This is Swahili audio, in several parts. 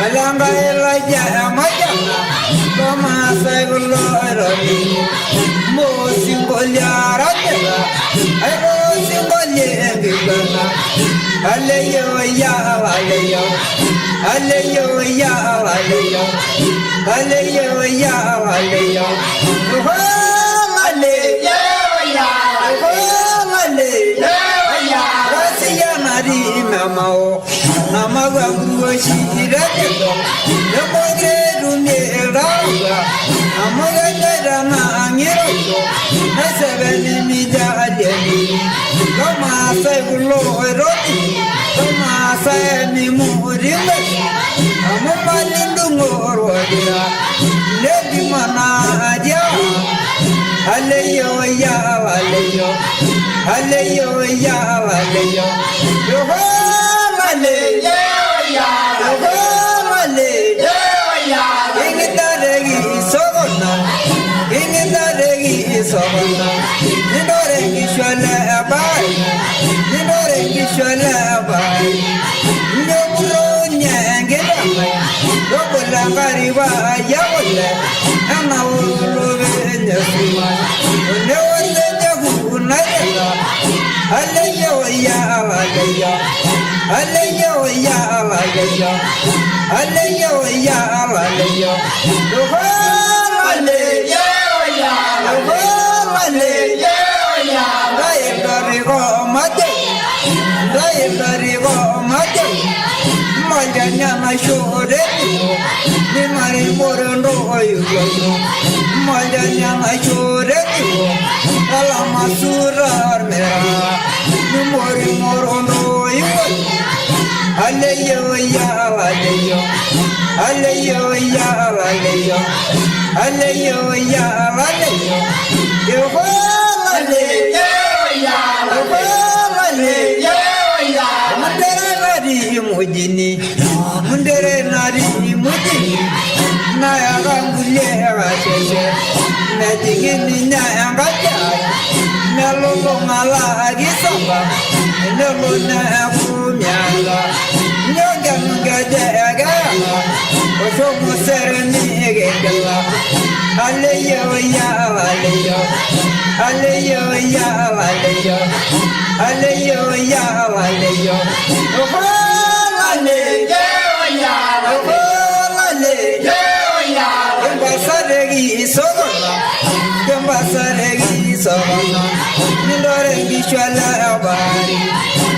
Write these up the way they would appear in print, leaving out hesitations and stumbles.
Alanga elaja amajana Koma saigulo eroni Mo singolya rajana Ayo singolye engigana Aleyo ya aleyo Aleyo ya aleyo Aleyo ya aleyo Aleyo ya Aleyo ya Rasiya nari mamao Namaga guwashi iratedo Yamogre dunye raga Namaga jarana angirodo Nasabani mida adeni Kama saygulo eroti Kama sayani muhurime Amamalindungo orwadira Lebi mana aja Aleyo ya aleyo Aleyo ya aleyo Yoho Aleyo ya Aleyo ya Ingitaregi sogona Ingitaregi sogona Nidoregi shwala abai Nidoregi shwala abai Nyoburo nyangeda Yobola kariba yabola Ama ulobe nyasuma Newale nyagu nayela Aleyo ya aleyo Aleyo ya aleyo Aleyo ya aleyo Yoho aleyo ya Yoho aleyo ya Dayendarigo mate Dayendarigo mate Majanya mashore Ni mari morondo oyugo Majanya mashore Alama surar mera Ni mori morondo oyugo Aleyo ya aleyo Aleyo ya aleyo Aleyo ya aleyo Yoho aleyo ya Yoho aleyo ya Mundere nari mujini Mundere nari mujini Naya gangulye rasheshe Natingini naya ngajaya Nalolo ngala agisamba Nalo naya kumyala Nyoga mungade agama Osho musereni egegala Aleyo ya aleyo Aleyo ya aleyo Aleyo ya aleyo Oho aleyo ya Oho aleyo ya Kembasaregi sogona Kembasaregi sogona Nindoregi shwala abari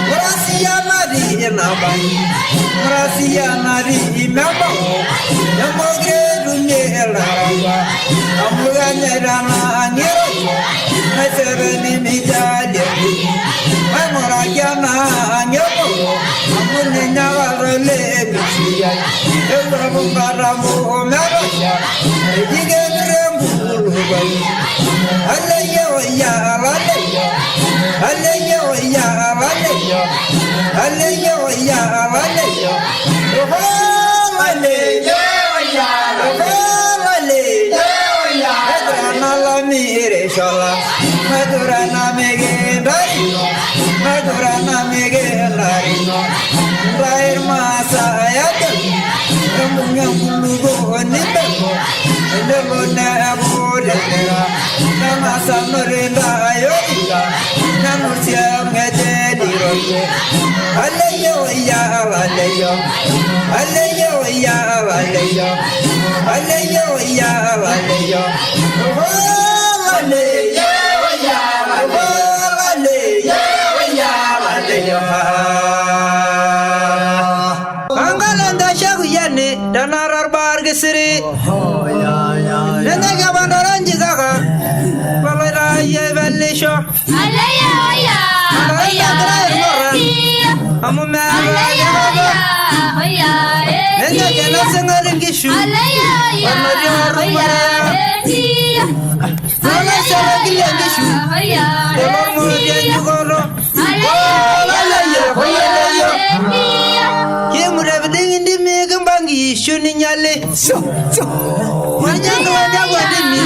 Murasiya nari inabani Murasiya nari inabani Yamogre dunye elaraba Amuga nerana angirojo Nasereni mijademi Amurajana angirojo Amune nyawarele bishiyay Ebrabu baramu omerasya Ejigere mbulubayi Aleyo ya aleyo Aleyo ya aleyo Aleyo ya aleyo Oho aleyo ya Oho aleyo ya Medrana la mire shola Medrana mege darino Medrana mege darino Rair masa ayatan Kamunga bulugo nitako Nelo na abode nera Nama samrenda ayoga Namusia ngete diroge Aleyo ya aleyo Aleyo ya aleyo Aleyo ya aleyo Oho aleyo ya Oho aleyo ya aleyo Angalanda shagu yani Danarar bar gesiri Nene gabandaran jizaka Balera ye bellisho Aleyo ya Amu mewa yaga Nene jana sengarin gishu Aleyo ya Nala sara gilya gishu Elor muriya nyugoro Aleyo Kimura biding indi megambangi shuni nyale Manyanga wanyagwa dimi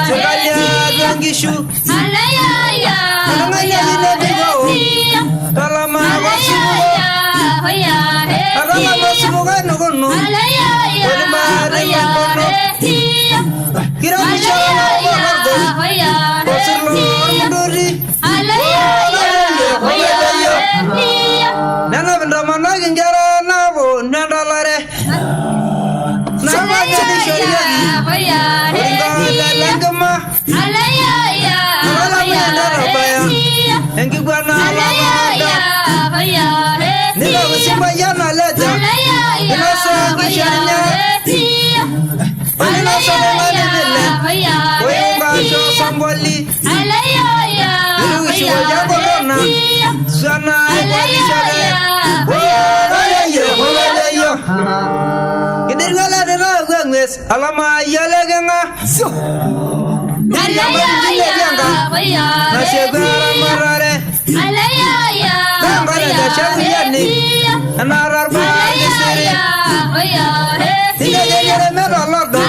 Sokalya dwangishu Alanganya lina digo Talama wasibugo Alama wasibugo no kono. Alaya Kira bicara kono. Kosirlo munduri. Nana benda mana genjara nabo nandalare. Nama jadi syariati. Orang langkama. Engki gwana alabada. Nila usimbayana leta. Nila sangi syarinya. Nila sangi bile. Wemba sho samboli. Nila usiwaya korona. Sana wali syare. Walayo. Kidir ngala dena gwangwes. Alama yale genga. Nasyagara marare. Gangara da shawiyani. Narar baagi siri. Tiga jere mero lordo.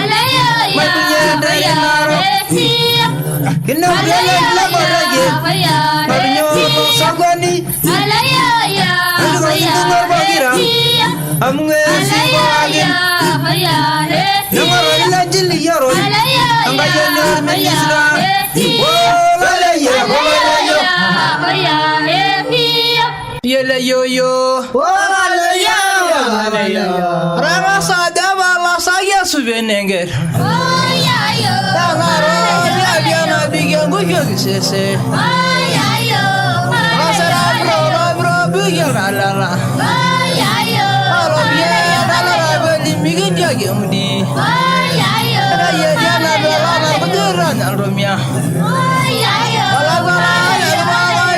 Mai punya dari naro. Kena bela laborage. Marnyo sagwani. Aduh itu ngorbagira. Amunge sibagin. Namaro ilajili yaro. Angayana menyisra. Yele yo. Rama sada wala saya subenenger. Biana bigen gujo sese. Rasara bro bigen alala. Arabia alala beli bigen jage mudi. Raya jana bela kuduran alromia.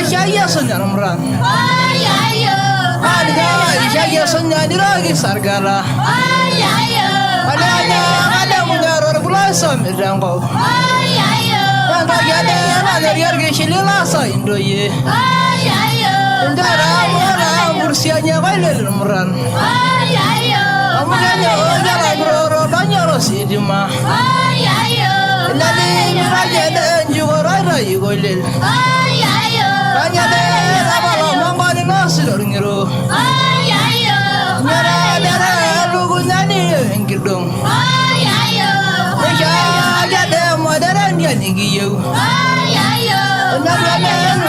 Saya senyaramran. Saya senyadiragi sargala. Ada mundaror bulasa mirangko. Ada riarge shilila sa indoye. Ndara mora mursianya bailel mran. Amanya ojala broro danyoro sidima. Lali miraje denjugo rai golel. Kanya de abalo mangani nasilor ngiro. Nyara lugu nyani engkidong. Ya de modern ya nigiyo. Nyara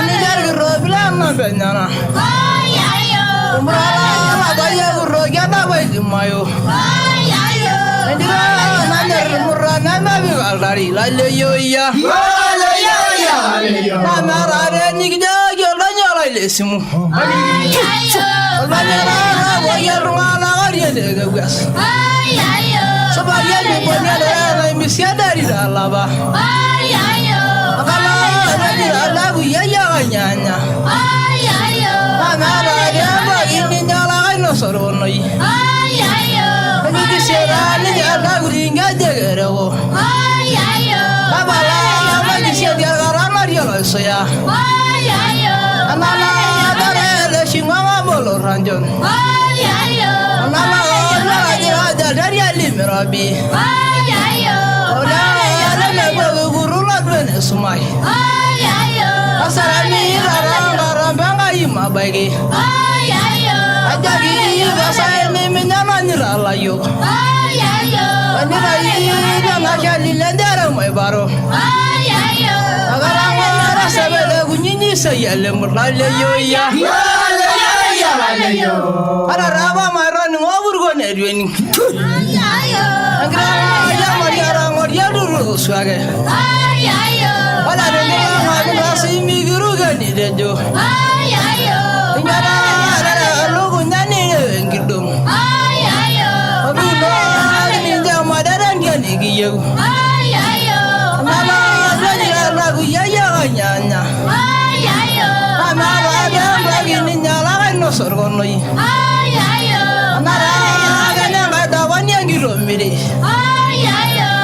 nigar giro bilang benyana. Umrala gaya giro gana bai mayo. Ndira nanyar murana nabi aldari laleyo ya. Namara nigja gyolanya lesimu. Almanyara wayar rumana gariya de gas. Sabariya ni bonya da misiya dari dalaba. Akala ni alagu yaya nyanya. Namara ya ba ini nyala no soronoi. Ni kisera ni alagu ringa jegero. Abala malisya diagara Maria saya. Amala dare shingwa bolo ranjon. Amala raja dari alim rabi. Ola ada me guru ladwen sumai. Asarani rara bangai mabagi. Ajagi basai me menyamani ralayo. Anirai nama jali lendara mai baro. Agarang rasa bela gunyini saya lemurale yo ya. Ada rawa maran ngobur gon edweni. Agarang ya mariara ngoria dulu suage. Ada dengar ngabur simi guru gani dejo. Ingara ada lu gunyani ngidum. Aduh hari ninja madaran dia nigiyo. Nyanya. Amara ada lagi nyala no sorgonoi. Amara aganya ada wanya gilo miri.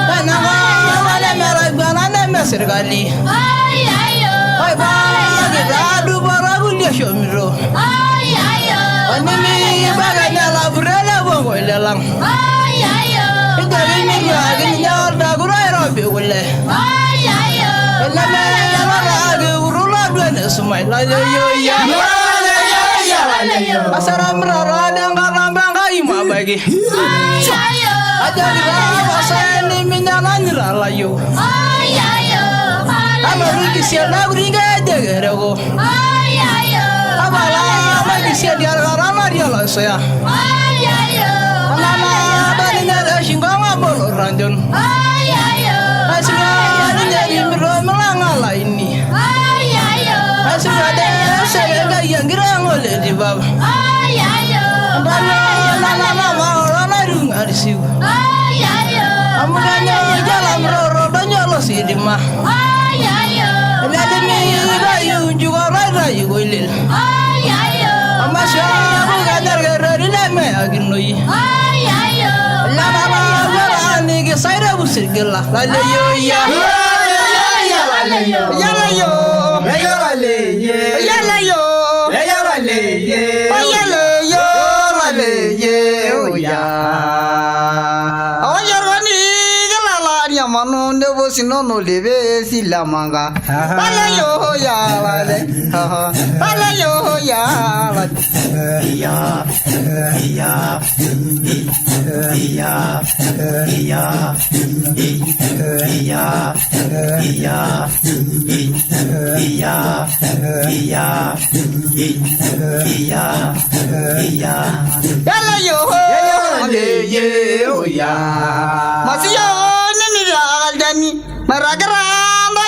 Tanama wala mara banana mesir gali. Hai ba kita adu baragu dia shomiro. Animi baganya la burala bongo lelang. Kita ini lagi nyal dagurai robi wala. Sumai la yo ya. Asara merara dengan rambang kai ma bagi ay ayo ajari rawa sani minyana nyirala yo ay ayo amari kisia na bringa degerego ay ayo abala ma kisia dia rara dia la saya ay ayo mama bani na shingonga bolo ranjon ay ayo asinga ni miro melanga la ini ay ayo asinga de sega yangira ngole di bab ay ayo bana na rana runga risiu ay ayo amuganya jalan roro donyo lo sidima ay ayo lade mi rayu juga rayu goilil ay ayo amasya bugadar gerari na me aginoi ay ayo la baba garani ge saira busirgilla lale yo ya lale yo yala yo Lale ye, yala yo lale ye, yala yo lale ye oya awarani galala ya manu ne bosino no lebe silamanga lale yo ya lale lale yo ya lale ya, ya, ya, ya, ya, ya, yala yo lale ye, oya. masiyo nini aldani maragara ndo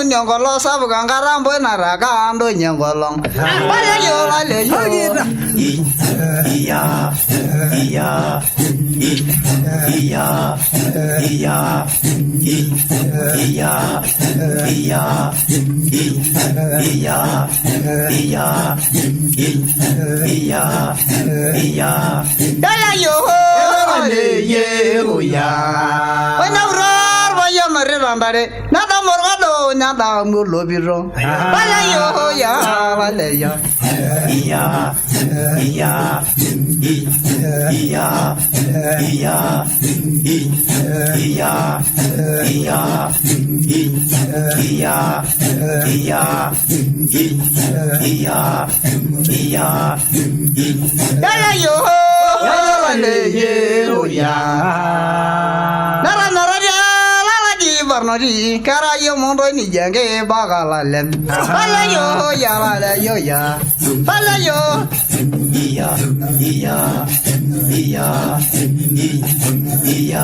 nyongolo sabu kangara mbo naraga ndo nyongolong wale yo lale yo Ya, ya, ya, ya, ya, ya, yala yo lale ye, oya. wana urar vaya marirandare nada morgado nada mulo biro wale yo ya wale yo Ya, ya, ya, ya, ya, yala yo lale ye, oya. nara nara ya lala di barnori kara yo mondo ni jange bagalalem wale yo ya wale yo ya wale yo Ya, ya, ya, ya,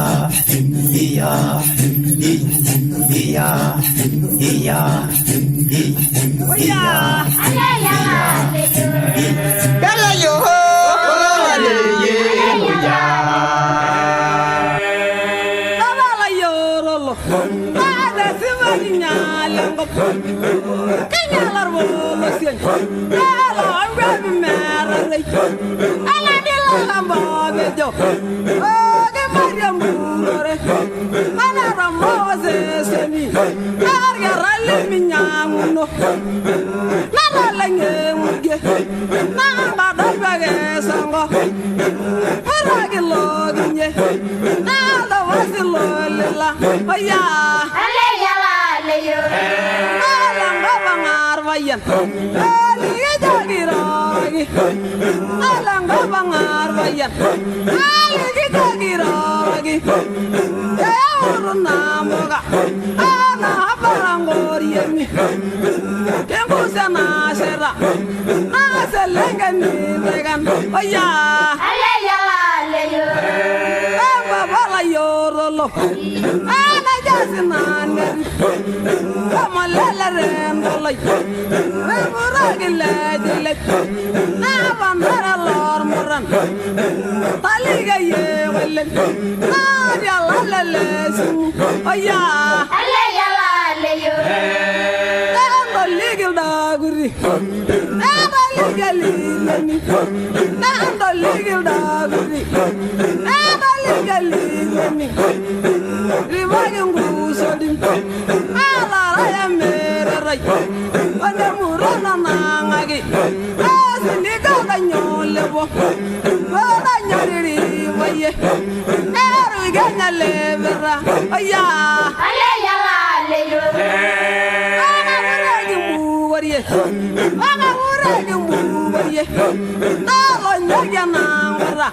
ya, ya, yala yo lale ye, oya. Abala yorolo, ada simani nyalengo. Kenyalar bolo sien, ala arabi merale. Ala dilamba bejo, oh ke mariam burore. Mana ramoze semi, arga rale minyamuno. Nana lenge muge, nana badal bage sango. Aragi loginye, nana wasilolila. Oh yeah. ale yala yo Alang babangar bayan, ali jagiragi. Alang babangar bayan, ali jagiragi. Ya urun namoga, ana barangor yemi. Kembu sana sera, aselengan ni legan. Oh ya, ale yala yo baba yorolo, ana jasinane. Come on, let them go like Remuragilek. Navandara Lormuran. Taliga ye will it. Nadia Lales. Oh, yeah. ale yala yo Never legal doggery. Never legally. Never legal doggery. Never legally. Rivagin Gusodin. I am right. When the Murana Nangagi. As the Nico Levo. Well, I know it. Never get a lever. Oh, yeah. ale yala yo Ana uragi mubariye. Ana uragi mubariye. ye talo nyaga nangara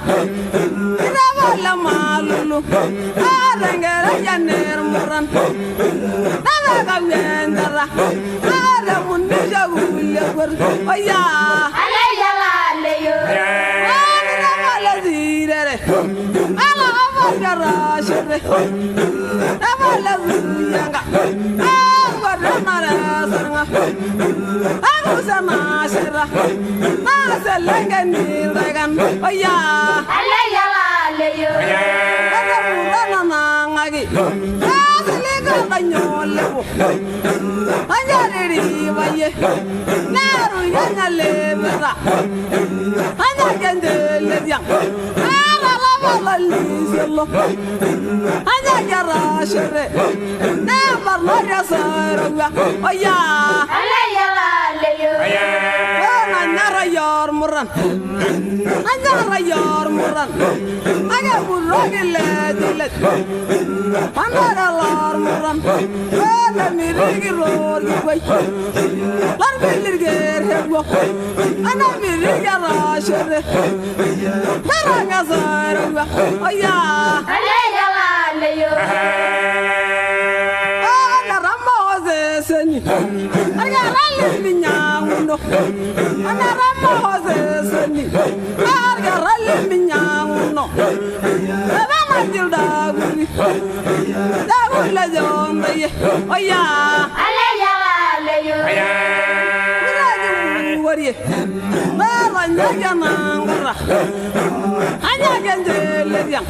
ira wala malulu arengere janer muran dala kawendara ada munni jagulle gor oya Alayala leyo. ala wala zirere ala awara shere awala ziyanga awara nara saranga aku sama sera nasa lengani regan oya Alayala leyo. ada mudana nangagi asli ganda nyolewo anjari baye naru yanyale mera anya gendele yang ala la wala liselo anya jara shere na barlo ya sarwa oya Alayala leyo. Nanyara yor muran Nanyara yor muran Anya burogi ledilet Panara lor muran Wala mirigi ror gigway Lar bilir ger hebwo Ana mirigi rashere Maranga sarwa Oya Alayala leyo. Ana ramo seni Anya rali minyanguno Ana ramo seni Arga rali minyanguno Eba majil daguri Daguri la jomba ye Oya Alayala leyo. Miraji wariye Bala nyaga nangara Anya genjele yang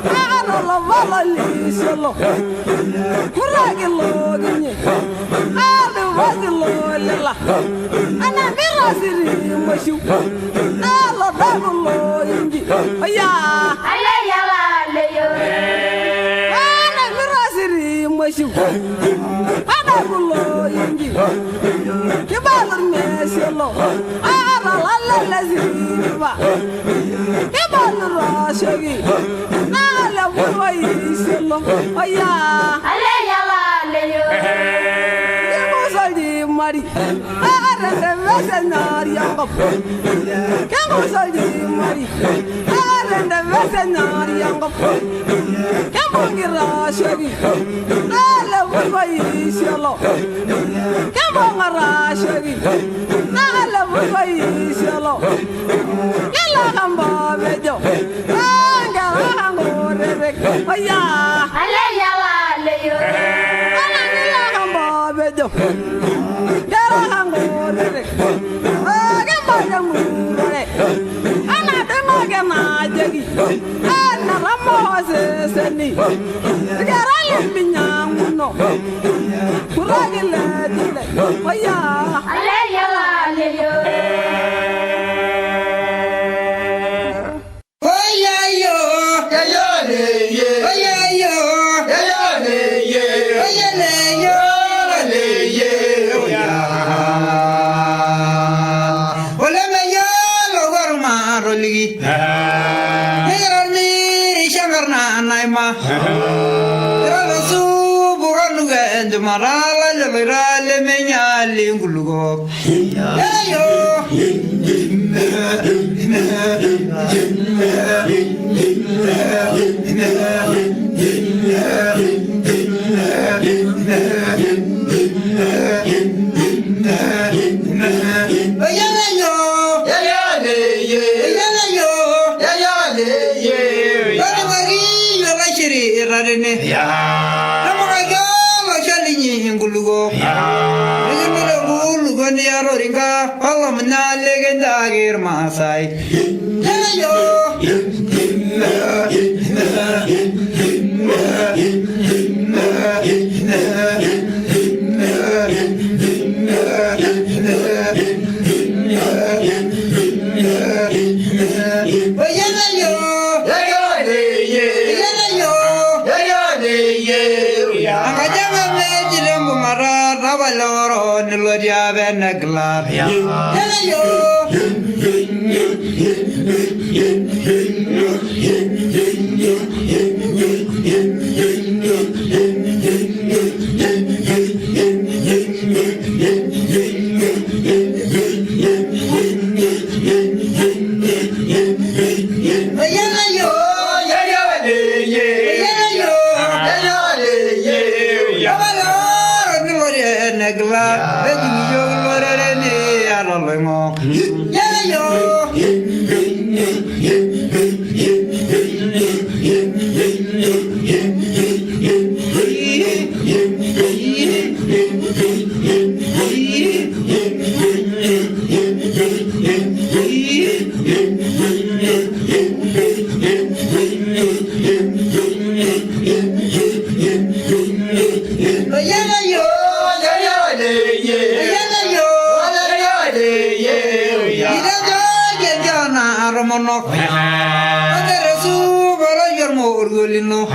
Ara la vala liselo Miraji loginye Ada wajil lolela Ana mirasiri masyu Ala dagu loyinji Oya Alayala leyo. Ana mirasiri masyu Ada guloyinji Kibalur meselo Ara la ziriba Kibalur rashagi Ala buwayi selo Oya Alayala leyo. Kemusaldi mari Ara vesenar yangop Kemusaldi mari Ara vesenar yangop Kemungira shagi Ala buwayi selo Kemungara shagi Ala buwayi selo Kela kamba bejo Angara hangore rek Oya Alayala leyo. Ana nila kamba bejo Jara hangore rek Gemba jamure Ana demo gema jagi Ana ramo seni Jara limbi nyanguno Kuragi ledile Oya Alayala leyo. Marala le menyali ngulugo ayo morgolino.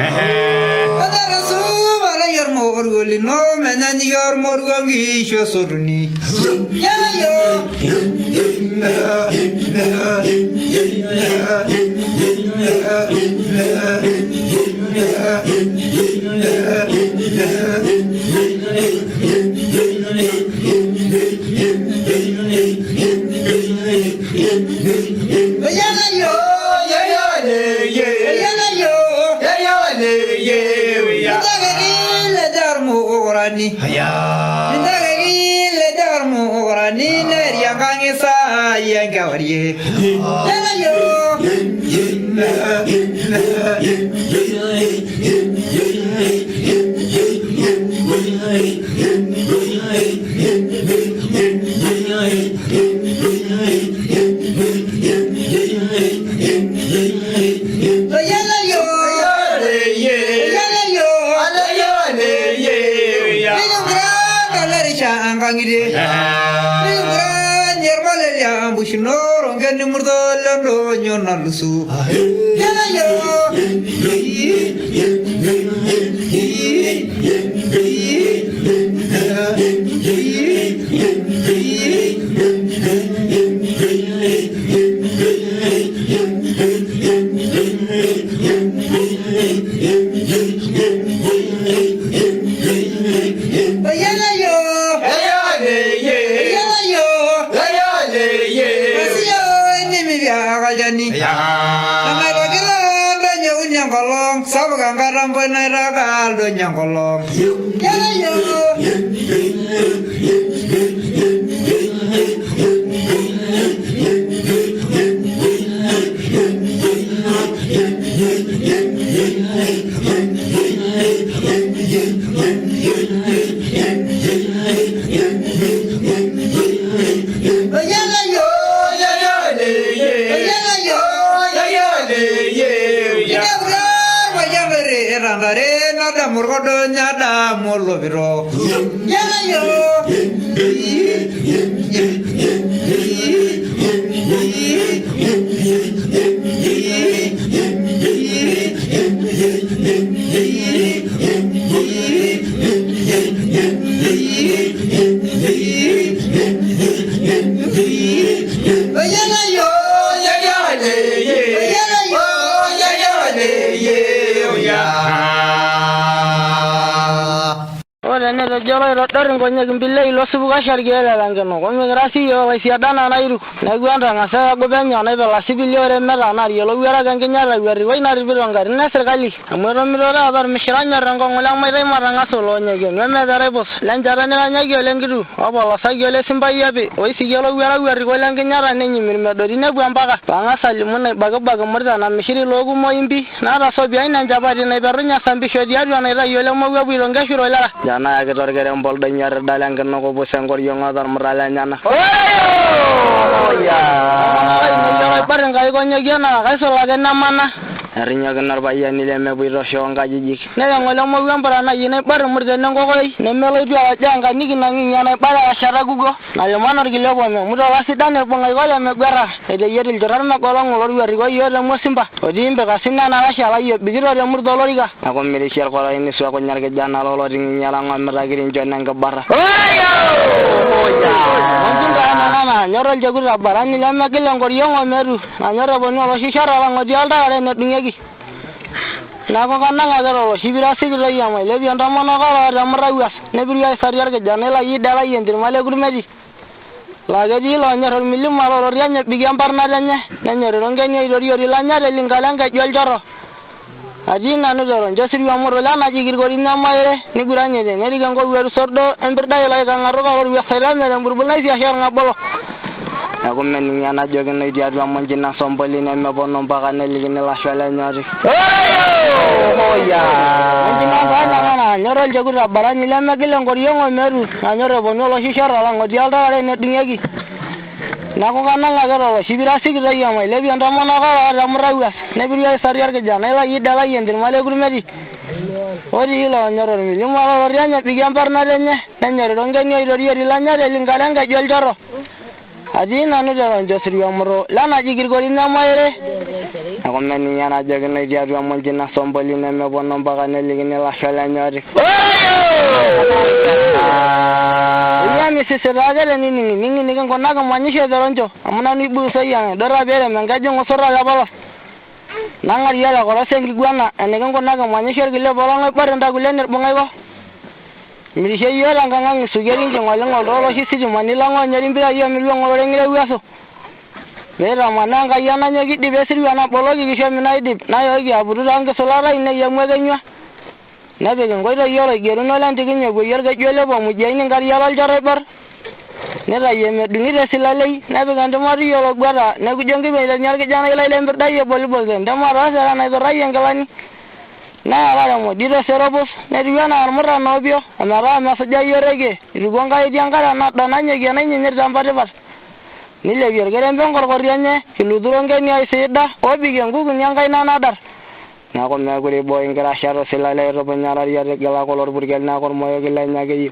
Adara subala yor morgolino menani yor morgongi shosoruni. Ya yo. Bushinoro ngani murdolo nyona lusu yana yo Sabaga ngarambo na raga do nyangolong yana yo nada murgodo nyada molo biro yana yo Jolo rotor ngonya gimbile ilo subuga shargela langano ngonya grasi yo siadana na iru na gwanda ngasa gobenya na bela sibilio mera na yelo wera gangenya la weri waina ribilonga na serikali amoro mirora abar mishranya rango ngolang mai rai maranga solo nyege ngeme dare bos lanjara ne nyege lengidu obala sagele simbai yabe oi sigelo wera weri golangenya ra nenyi mirme dori ne gwambaka banga salimune baga murda na mishiri logu moimbi na raso biaina jabari na berunya sambi shodiya na ra yelo mo wabu longa shiro la jana ya gerem bol danyar dalang kena ko bosang yang adar meralanya na. Oh ya. Ini barang kali konya gana, kai solagen namana. Harinya kenar bayan ni leme bui rosyong kaji jik. Nela ngolang mau gampar anak ini barang merdenang kok koi. Nemelo itu aja angkat ni kena ngiyana pada asyara gugo. Nala mana gila kau me. Muda wasit dan pengai kau leme berah. Ada yeril jerar mak kolong ngolor biar kau yer lemu simpah. Odi imbe kasin na nala syala yer. Bigir ada murdo loriga. Aku milih siar kalau ini suatu nyar ke jana loloring nyalang meragirin jonang ke barah. Oh ya. Mungkin anak-anak nyorol jago rabaran ni leme kilang koriong ameru. Nyorol bono lo syara lang ngodial dah ada net dingi. Nako kanang agaro sibirasi girai amai lebi anda mana kala ramrawas nebiya sariar ke janela yi dala yendir male gurmedi lagaji lo nyorol milim malo rianya bigam parnadanya nyorol ngeni yori lanya lelingalang ke jual jaro aji nanu jaro jasiri amoro lana jigir gorina maire ni guranye de ngeri gango weru sordo emberda la gangaru ka wi khairan ne burbulai sia syar ngabolo aku meningan aja kena dia dua menjina sombolin yang membonom pakai ligin laswala nyari. Oh ya. Menjina mana? Nyorol jago rabaran nilam lagi langgoriong omeru. Nyorol bono lo syar lang ngodial dah ada netting lagi. Naku kanang agaro sibirasi kita iya mai lebi anda mana kala ramrawas. Nebiya sariar ke jana lagi dala yendir male gurmedi. Odi lo nyorol milim malo rianya bigam parnadanya. Nyorol ngeni yori lanya lelingalang ka jual jaro. Aji nanu jalan jasri amro lana jigir gorina maire Aku meninya aja kena dia dua monjina somboli neme bono mpaka nelikini lasho lenyori. Iya misi seraga le nini kan kona kamanyisha doronjo. Amuna nibu sayang dora bere mengajo ngosora ya balo. Nangar yala kolo sengi guana ene kan kona kamanyisha gile bolo ngai parenda gule nerbongai ba. Mirishe yala ngangang sugeri ngolong ngolo hisi manila ngonyeri mbira yo milwa ngolo ngire wiaso. Bera mananga yana nyogi di besiri wana pologi kisho mina idip na yogi aburu range solara ine yamwege nywa na bege ngoiro yoro geru no lan tiginye go yerga jwele bo mujai ni ngari yalo jare bar ne ra yeme dungi resilale na bege ndamari yoro gwara na gujongi be la nyarge jana ila ile mbirda ye boli bolge ndamara sara na dora yengalani na ala mo dire serobos ne diwana armura nobio amara masaja yorege rugonga idiangara na dananye gena nyenyer zambare bar nile biargere mbengor korianye kiludurongge ni aisida obige ngugu nyangai nanadar na ko me gure boy ngara sharo silale ro banyara ya gela kolor burgel na ko moyo gila nyage yi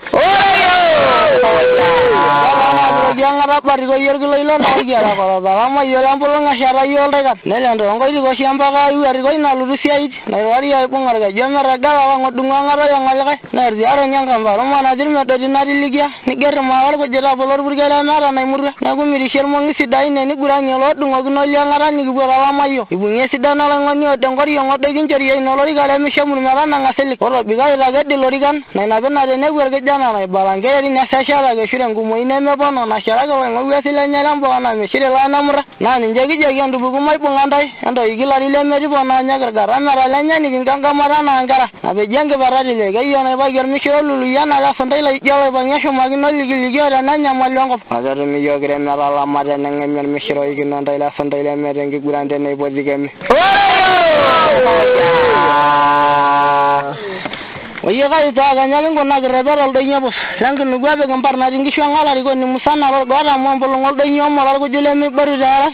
yang arab bari go yer gelo ilo na gyara ko ba ma yo lampulo ngashara yo regat nelando ngo di go siamba ka yu ari go na luru siait na wari ya pungar ga jamara gala wa ngodunga ngaro yang ngale na diaro nyanga mbaro mana dir me do dinari ligia ni ger ma war go jera bolor burgel na ra na murga na go miri sher mo ngi sidai ne ni guranya lo dungo no nyangara ni gura la mayo ibunye sidana la ngoni o dengori yo ngodo ginjeri ye no lori gale mi shamur mara na ngaseli oro biga ila ga di lori gan na na bena de ne gurge jana na balange ri na sashara ga shire ngumo ine me bono na shara ga ngo wesile nyala mbo na me shire la namra na ni njegi jegi ndu bugu mai pungandai ando igila rile me ribo na nya gargara mara la nya ni nganga mara na ngara na be jenge baradi le ga yo na ba ger mi shiro lulu yana la sondai la jawe ba nya shoma gi no ligi ligi ra na nya malongo azar mi yo gre mara la mara na ngen mi shiro igi no ndai la sondai le me rengi gurande ne bodige mi Oye ga ita ga nyang ko na grebe rol de nyabo lang nu gwa be gampar na dingi shwa ngala ri ko ni musana ro gora mo bolo ngol de nyom mo ko jule mi baru dara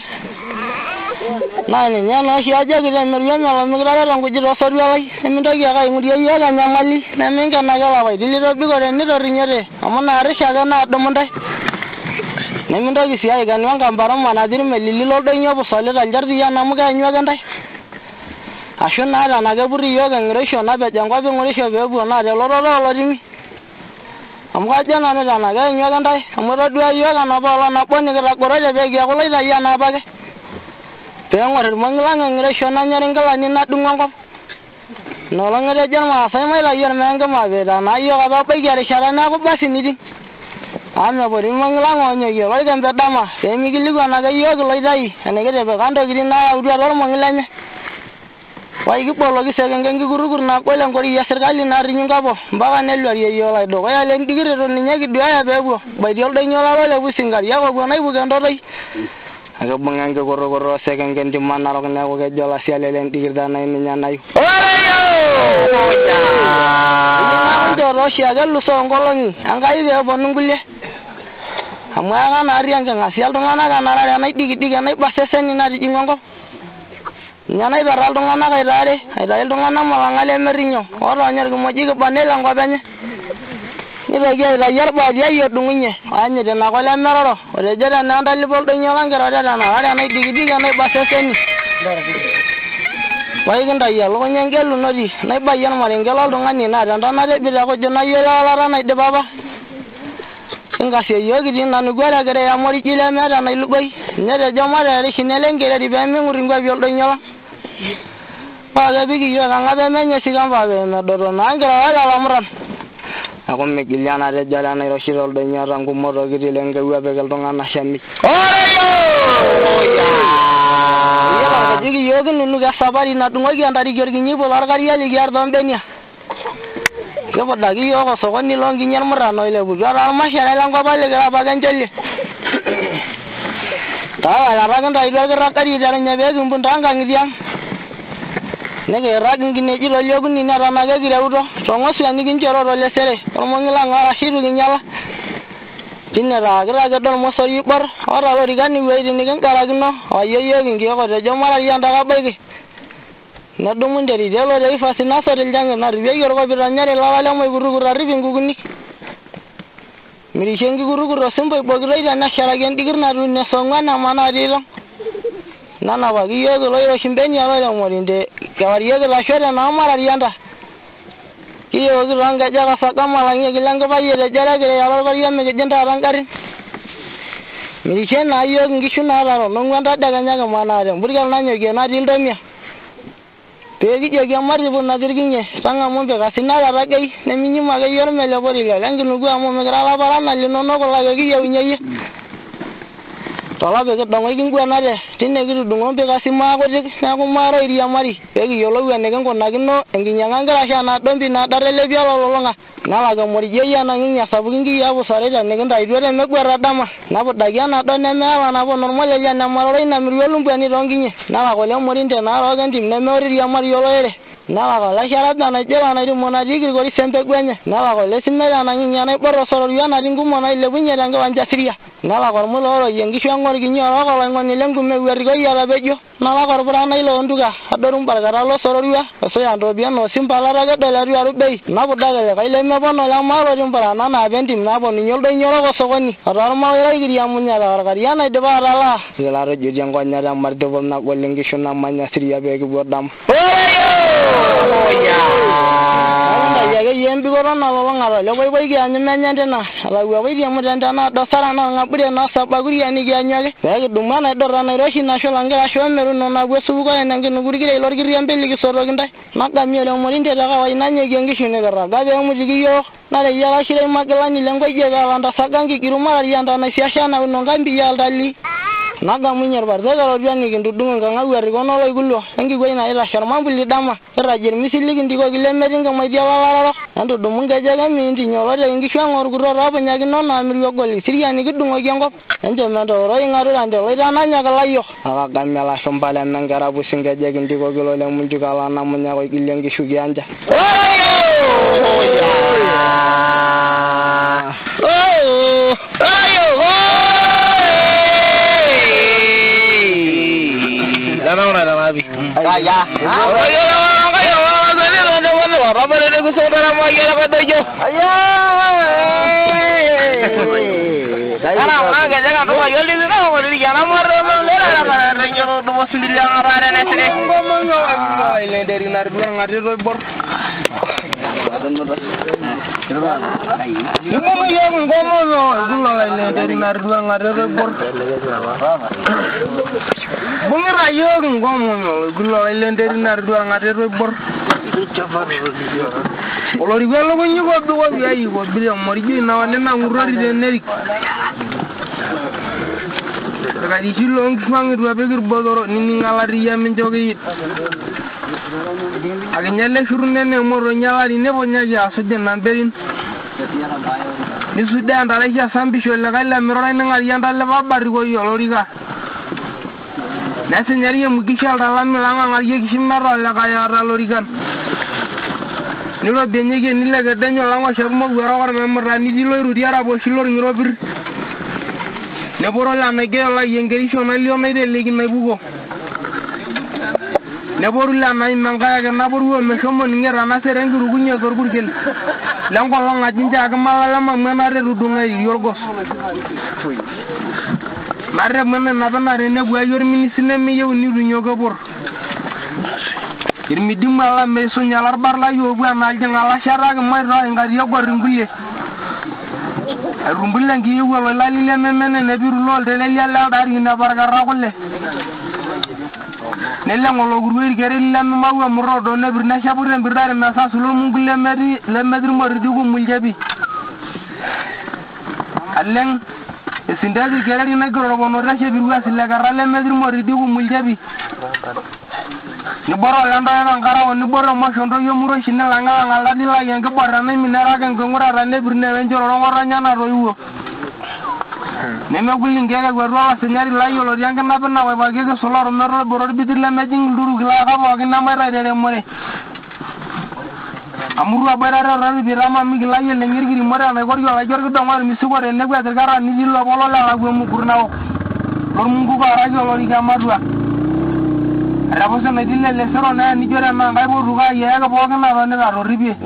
na ni nya no shi aja gi mer yo na mi gra ro ko jiro so ri mi do ga ga ngudi yo ga nyamali na mi ga na ga wa dili ro bi ko ni ro ri nyere amona ari sha ga na do mo dai na mi do gi si ay ga no gampar mo na dir me lili lo de nyobo so le ran jar di ya na mu ga nywa ga ndai ashuna ala na gaburi yoga ngresho na be jangwa be ngresho be bu na de loro lo dimi amwa jana na na ga nyoga ndai amro dua yoga na ba na poni ga goroje be ga ko la ya na ba ge te ngor mangla ngresho na nyaringala ni na dungo ko no la ngere janma sai mai la yer menga ma be da na yoga ba pe ga shara na ko basi ni di amna bori mangla ngonyo ge wai ga dama te mi gili go na ga yoga lo dai ane ge be kando gi na udia ro mangla nya wai gi polo gi segen ngi gurugur na ko len ko ya sergali na ri ngabo baga ne lor ye yo la do ya len digire ro ni nyagi do ya bebo bay diol de nyola wala bu singal ya ko nay bu gando lay aga bangang ko goro segen ngen di manna ro ne ko ge jola siale len digir da nay ni nyanay do ro shi aga lu so ngolongi angai be bonungulle amma na ri anga ngasial do ngana ga na nay digi nay basesen ni na di ngongo nyana ibaral dongana kai dare ai dare dongana malangale merinyo ora nyar gumoji ke panela ngobanye ni bagi ai yar ba dia yo dungunye anye de na ko le meroro ore jeda na ndali bol do nyola ngara dada na ara na digi na basesen wai ganda ya lo nyengelu no di na ba yan mare ngelo dongani na danda na de bi ko jona yela lara na de baba inga se yogi din nanu gwara gare ya mori kile me da na lubai ne de jomare ri hinele ngere di be me nguri ngwa bi do nyola Pada bigi yo nga be menye sigan ba be na doro na ngara ala lamran ako me giliana de jala na ro shirol de nyara ngu moro gidi le nga wa be gal donga na shami ya bigi yo gnu ga sabari na dungo gi andari gergi ni bo largar ya li gar don benya yo boda gi yo ko so ko ni longi nyar mara no ile bu jara ma shara la ngo ba le ga ba gan jelle ta ala ba gan dai ga rakari jara nya be gumbun tanga ngidiam nege ragin gine jilo lyogun ni nara naga gira udo tongo sila ni ginjoro ro lesere ormo ngila ngara shiru ginyala tinne raga dol mo sori bar ora wori gani weidi ni gan karagno ayoyo gingi ko de jomara yanda ga baygi na dumun deri de lo de fasi na so de jang na ribe yor ko bi ranyare la wala moy burugur ribi nguguni miri shengi gurugur simboy bograi na shara gen digir na run ne songwa na mana dilo nanapaki yiok iloiroshi mbenia loiremorinte kewarie kilashore naamararianta kiyooki toonkejek osagama lang'ieki lenkipayiet ejere kireyala orpayian mikijin taata ngarrin mirishie naa yiok inkishu naataro nong'uan tadekenya kimanaa tempurkel nanyokie natii iltomia pee kijoki ematipu natii irkinye tang'amu mpikasi natatagei neminyimo ake yie ormelepori lenkinuku amu mikira laparana linonok kulo ake kiyieunye yie tolapa kidong'oi kinguanate tine kitudung'o mpikasi maakutik neeku maaro iriamari pee kiyiolou enikinkunakino enkinyang'a nkirasha naado mpi naada telepia lolulung'a nelak emoriyioi enang'ing'ia sapukin kiyapusare tenikintaituo temeguata dama napudaki enado nemeewa naponu ormolelia nemaroroi namiru olumbuani toonkinyi nelak olemorinte naarooki entim nemeoro iriamari oloere nelak olesharaja naijila nairimo natii kirikori sembegu enye nelak olesimet enang'ing'ia naibor osororua natii nkumo nailepunye tenkiwanja siria nelak ormula oroyie nkishu eng'orkinyi orook oloing'oni lenkume erikoi etapejo nelak orpuranai loontuka adoru mbarkata losororua osuya ntopian osimpalata kedol etu aru bei napudaki likae lemepono lemaalo timpurana naape entim naponunye oldonyo orok osokoni otoormaoiroi kiriamunyata orkaria naidipa atalaa kilatojotie nkonyek temartipol nagol inkishu namanya siria pee kipuo dama akeyie embikoto nalulung'ata lepoipoi kianyu menya ntina atawuakoitie mutente naado sara nang'abure nasabakuriani kianyu ake pee kidumu enaidurra nairoshi nashula nkirasho omeruno napuo esupuko enenkinuku irkirei lorkiriambe likisotoki ntae nagamie olemorinte tekawai nanyokie nkishu nikiraga pee emutiki yiok nateyiara shirei magilani lenkoitie peelantasaga nkigiru mararianta naisiasha nauno nkambii altalii nagamunye irpartek erotuani kintudung'o nkang'au errikon oloikulo enkikwei naitashe ormambuli dama irrajie irmisili kintikoki lemetii nkimaitie olararok nentudumu nkejek emiinti nyoloteki nkishu ang' orkuto toopunyakino naamiru ogoli siriani kidung'oki enkop enchementooroi ing'aturante loitananya kilayiok akagamie lashumpa lemenkera pusi nkejek kintikoki lolemunjuk alanamunya koigilie nkishu kianja olorikwa lukunyi kobi piayi kobi emorijo ina wale nang'urrori tenerik irkarishi loonkishu ang' itu epik irbotoro nining'alariya mincho kiit akinye leshurru nene emotonyi alari neponyaki asuj inamberin nisudaa entaraishi esampisho likae lemirorai ning'arie entalepa barikoi olorika nesinyari emukishu altalami lang'ang'arie kishimeta olikae eeta lorikan nirobienyieki enilekedenyo lang'oshe kumok werokor memurra nitii loiruti araposhi lorng'iropirr neporo lenaigeo lai enkerisho nalio naiteleki naipuko neporu lenaim enkae ake naporuo meshomo ninye tanasere enkirukunye torpurkel lenkolong' aji nchaake malalemamu enatutudung'o airie orgos narrep enapena tenebuayi orminisi nemeyieu nitu kepor irmidimu alameisuny alarbarlai oopuo enaaljing' alashetaki maitoo inkariak gorr inkulie airumbule nkiyeu oloilali lememene nepiru looltelelia leldaari neparkata kule neleng' olokuruo irkererin lememau emurrodo nepir neshapu tempirtare mesasu lormungu lemetii irmoriti kumulchepi aleng' esindaki irkereri naigero orponoto eshepiruasi lekera lemetii irmoriti kumulchepi niboro lendoeta nkarao niboro moshontoyio muroshi nilang'alang'alda nilaki enkiborra naiminaraki enking'urata nepir newenchororo ng'otonye natoiwuo nemeguli nkeek ekuetu olasinyari layioloti enkinapi nawaipaki kisula ormeto orboror bitir lemejing' ilturuki laaka pookin nemaitai teremore amurua aboitare orripitama mikilayiolo eng'irkirimore enaikori olaijio orkidong'o ormisiko teneku esirkata nitii lopolo lelakua emukur naok lormunguko araki olorika matua Raposa naidile lesero na nijo tenaa nkae potuko ayiayaki pookin natonita torripie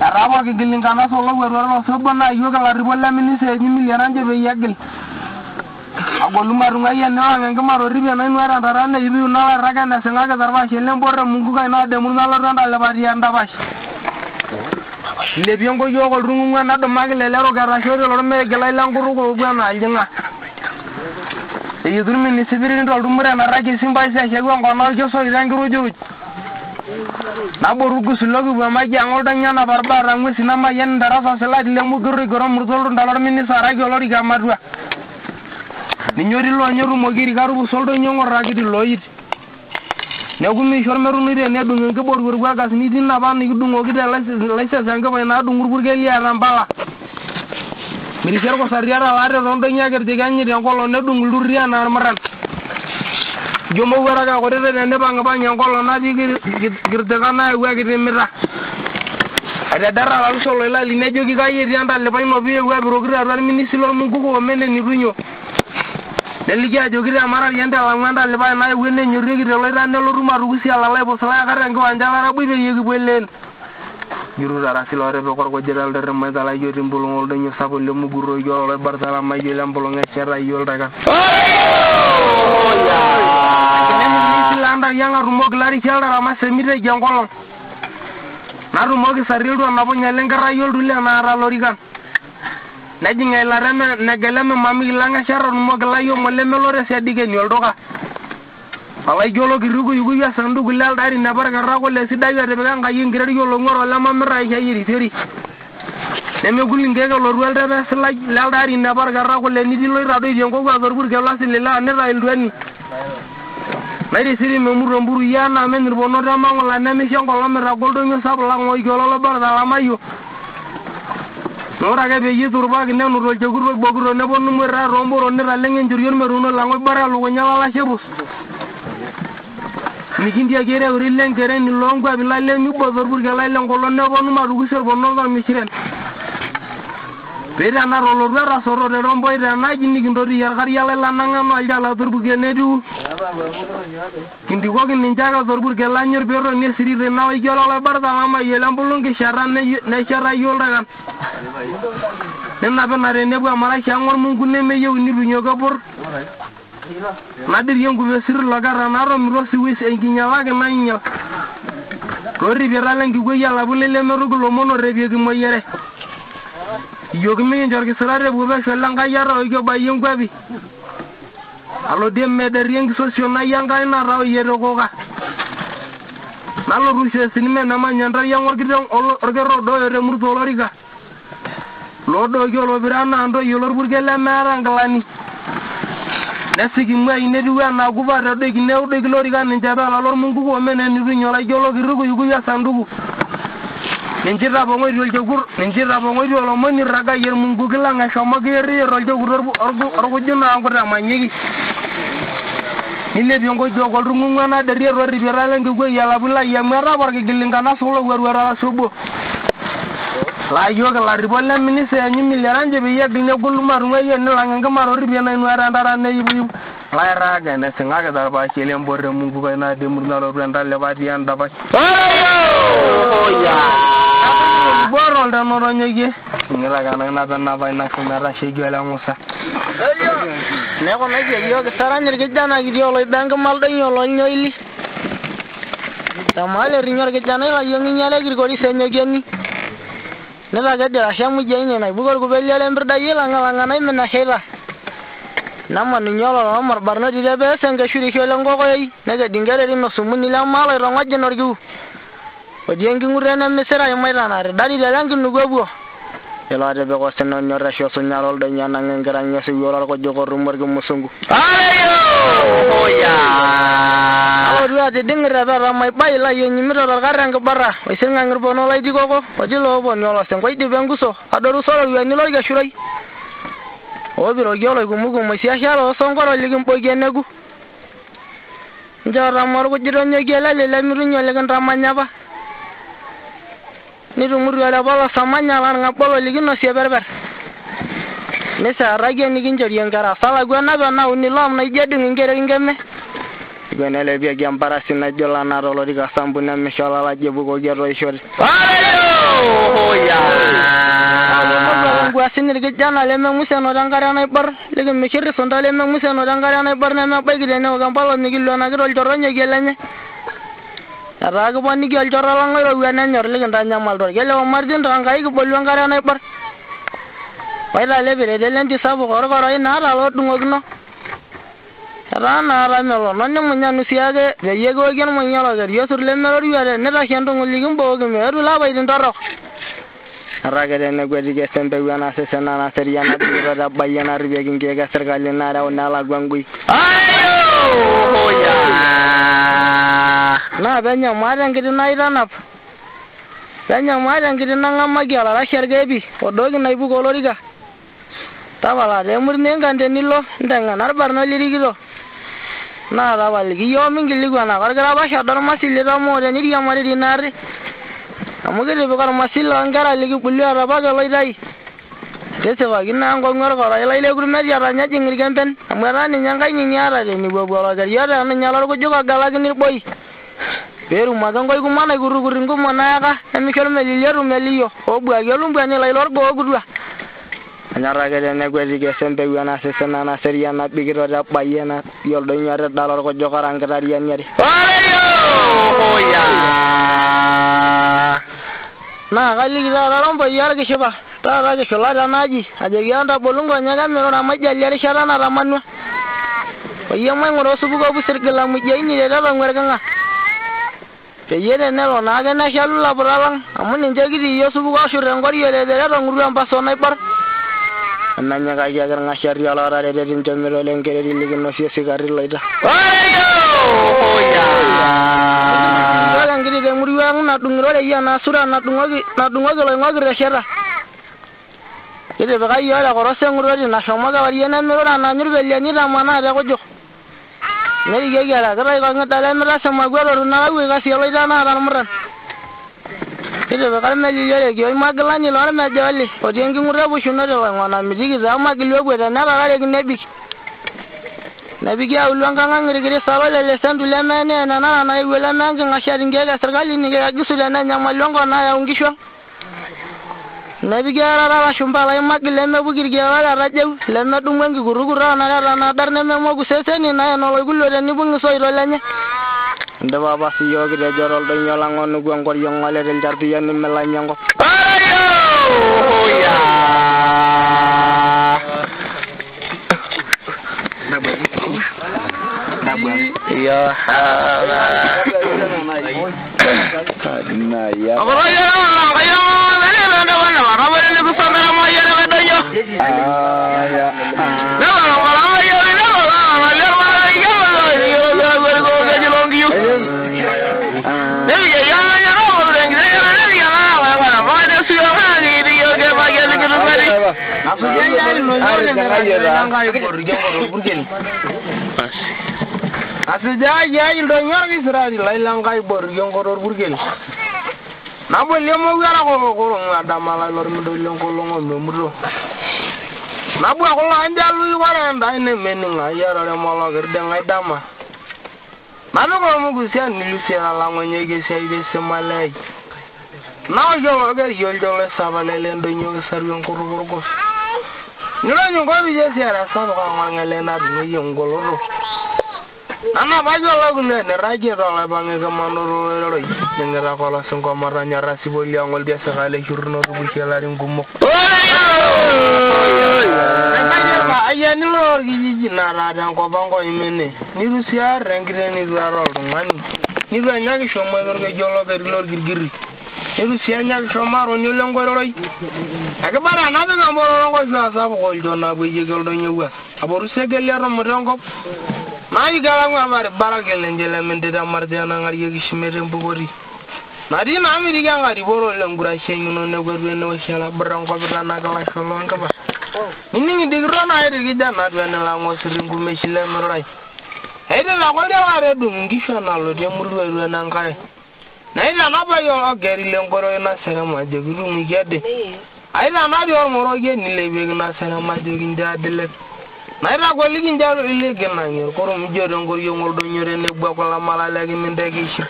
etaapo kigilingana solowuaru olosobo naa yiok ilarripok leministry eji Millia Ranche peyie egil agolumarunga ya na ngengmaro ribe na inwara ndarane ibi unala raga na sengaga darbashi lemborre mungu kai na de munala randa lebati andabashi le biongo yogo rungu na do magile lero garashoro lo me gelai languru ko bana aljinga yidurmi ni sibirin do rumure na ragi simba isa shego ngono joso idangiru ju na borugu sulogu ba magi angol danya na barbara ngwisi na mayen darasa seladi le muguri gorom murtolo ndalor minni saragi olori gamadwa ni nyori lo nyoru mogiri garu soldo nyongo ragi di loyit ne gumi shormeru ni de ne dungu ke boru gurgwa gas ni dinna ban ni dungo gide laisa sanga ba na dungur burge liya rambala miri cerko sariara ware rondo nyager de ganyi de ngolo ne dungu lurriya na maran jomo waraga ko de ne banga ba nyangolo na di girde kana wagi de mira ada dara la solo la li ne jogi ga yeri anda le bay no bi wa program al ministre mo ko menne ni ruño Deligia jogi amara yende la nganda le bay na wenne ñu regi de lo ran lo ruma rugusi ala lay bo sala ga rengo anjala ra bu be yegi belen juru dara silo rebe ko jedal de may dala yoti mbulongol dañu sabo le mu guro yolo barsala may le mbulong ngera yol daga landa yang rumo glari chala ma semire jangolong na rumo ki sarildo na bo nyale ngara yol dule na ra lorigan naji ngay la reme ne geleme mami langa chara rumo glayo mo le melore se digen yol doga ala jolo ki rugu yugu ya sandu gulal dari na barga rago le sidayo de nga yingir yolo ngoro la mamra ya yiri teri neme gulin ngega lo ruwelde be slaj lal dari na barga rago le ni di loy rado yengo ga zorbur ke la silila ne ra ilduani Mari siri memuru mburu yana menir bono dama ngola nemi shongo lo mera goldo nyo sabla ngoy golo lo bar dala mayu Nora ke be yitur ba ke nenu ro joguro boguro ne bonu mera romboro ne ra lengen jurion meruno la ngoy bara lu nyala la shebus ni kindia gere uri len gere ni longwa bi la len mi bo zorbur ke la len golo ne bonu ma du gusel bono ga mi siren Pera na rolo rara soro de rombo ida na jini kindori yar kari yale lananga no alja la turbu ke nedu kindi ko kin ninjaga zorbur ke lanyer bero ne siri de na yolo la barda mama yelam bulung ke sharan ne shara yol dagan nenna bana re ne bu amara changor mungu ne me yew ni bu nyoga bor nadir yengu be sir la gara na ro mi ro si wis en ginyala ke nanya rori bera lengi go yalla bu le me rugulo mono rebe gi mo yere yogi mi jorgi sarare bube selanga yaro yo bayem gabi alo demme de rieng sosio na yanga na raw yero goga nalo rushe sinime na manyandra yang orgidon orgero do yore murdo loriga lodo yolo birana ando yolor burgele marangalani nesigi mai ne duwa na guba do gi new de loriga ninjaba lor mungu ko menen ni nyola jolo gi rugo yugo ya sandugu Ninjira bongoy rol jogur ninjira bongoy rol moni raga yer mungu gelanga shoma gere rol jogur orgo juna angora manyegi nile biongo jogol rungu na de ro ribera lengi go yala bula ya mera warga gilinga na solo werwera subo la yoga la ribolle minise anyi milярanje be yeddi ne gulu marunga yen la nga maro ribena no ara ndara ne yibu la raga ne singa ga ba chele mborre mungu ko na de murna lo branda le bati anda ba borol da no nyege ngela ga na na ba na ko mera shege la musa ne ko nage yo ga saranyer ge jana gi yo lo bang mal da yo lo nyoili tamale rinyor ge jana la yo nyale gi ko di senyo geni ne la ga da shamu je ne na bugol ko belle le mbir da yela ngala na men na hela nama ni nyolo no mar barno di de be senga shuri ko lengo ko yi ne ga dingare ri no sumuni la mala ro ngajje norgu o jengi ngurena mesera y mai lanare dali de langi nugobu yelo de be ko senno nyora sho so nyarol de nyana ngara nyasi yoro ko jogo rumor ge musungu ayo oya o dua de dingra ba mai bai la yen miro dal garang barra o senga ngir bono lay di gogo o jilo bon yolo sen koy di benguso adoru solo yu ni lorga shurai o biro yolo go mugo mo sia shalo so ngoro ligim boy genegu njara mor go jiro nyegela le la miru nyole gan ramanya ba ni rumur ala bala samanya lan ngapolo ligino sia berber nesa rage ni ginjori ngara sala gwana bana uni lam na jedi ngere ngeme gwana le biya gambara sinna jolana rolo diga sambuna meshala la jebu go gerro ishori ayo hoya gua sinir ke jana le men musa no dangara na bar le ke mishir sonda le men musa no dangara na bar na me bai gide ne gam palo ni gillo na giro joronya gelanya raga bonni gel jorala ngoro wena nyor le ganda nyamal dor gele o marjin to ngai ko bollu ngara na bar bai la le bere de lenti sabu gor goro ina ra lo dungogno rana ra melo nonne munya nu siage de yego gen munya la gar yosur le melo riware ne ra hendo ngligum bo ge meru la bai din toro raga de ne gwedi ge sembe wana se senana seriana biro da bayana ribe ge ge sergali na ra ona la gwangui ayo hoya na benya mara ngidi na iranap benya mara ngidi na ngama gyala la shergebi odogi na ibu goloriga tabala de murne ngande nilo ndanga narbarno lirigido na rawali gi yo mingili gwana gargara ba shadar masili ramo de ni yamari dinare amugere be kar masila ngara ligi bulli araba galai dai dese wagi na ngongor ko rai le guru media ranya jingir gempen amara ni nyangai ni nyara de ni bobo la gar yara na nyala ko joga galagi ni boy beru magangoy ku mana guru ngum mana ka emi kel meli leru meliyo o bu agelum bani lay lor go gudwa anyara ga de ne gwedi ge sembe wana se senana seriana bigiro da bayena yoldo nyare dalor ko jokarang kedarian nyari ayo hoya na kali kita orang bayar ke siapa? Tara ke sholat naji. Aja kita bolong ganya kan mereka majal jadi syara na ramanwa. Bayar main ngoro subuh kau busir kelam mujai ini dia orang mereka ngah. Jadi dia nelo naga na syalu lah beralang. Amun ninja gitu dia subuh kau syurang kau dia orang ngurang pas sonai par. Nanya kaya agar ngasih dia lah ada dia ninja melo lengkere di liga nasi sekali lah itu. Ayo, ya. Gidi de muriwang na dungro ya na sura na dungogi lo ngogi reshera gidi be kayo la korose nguro na shoma ga wari na mero na nyur be ni na mana da ko jo neri ge gara gara ko ngata la mera sama gwero na wi ga sielo da na ran mran gidi be kal meli yele ge magla ni lo na jali o dengi nguro bu shuna de ngona mi digi za magli o gweda na ga ge nebi nabi ya ulwanga ngiri sabale le sandu le mene na iwela manga ngashari ngega serikali ni ngega gisula na nyama longo na ya ungishwa nabi ya rara shumbala imagile me bugirge wala rajew le na dumwangi gurugura na darne me mo gusese ni na no gulo de ni bungi soiro lenye nda baba si yogi de jorol do nyolango nu gongor yongale del jartu yanni melanyango ayo ya ya Asija ya indo nyorgi Israel lailang kai bor yongoror burgel nabo lemo gara ko ngada mala lor mudo yongkolongo mudo nabo ko anjalu wara ndai ne meninga yara le mala gerde ngai dama nabo ko mu gusian ni lusia la ngonye ge sei be semalai nawo jo ga yoljo le sabale le ndo nyoga sar yongoror ko nira nyongo bi je siara sa ko ngale na ni yongoloro Ana bajo lagu ne raje rola bange ke manoro loi ngera kola sungko maranya rasi boli angol dia sekali hurno bu kelaring gumuk aya ni lor giji nara dan ko bango imene ni rusia rengire ni laro mani ni lo nyagi shomo lor ge jolo ge lor girgiri ni rusia nyagi shomo ni longo loi akabara na ga ngoro ngo sa sa ko jona bu je gel do nyewa aboru segel yaro mo rongo Nai galang amar baragel njela mendeda mardiana ngar yegi shimere mbugori nadi na mi diga ngari boro lengura shenguno ne gorbe no shala barang ko bana gala sholon ka ba ninni digro na ere gida na dwana la ngo siringu meshile mrai hede la ko de ware dum ngisho na lo de murwe ru na ngare na ina na ba yo geri lengoro na sera ma de guru mi gede aina na di moro ge ni lebe na sera ma de ginda dele Naira ko ligi njalo ile gena nyor ko rum jero ngor yongol do nyore ne boko la mala lagi min degi shi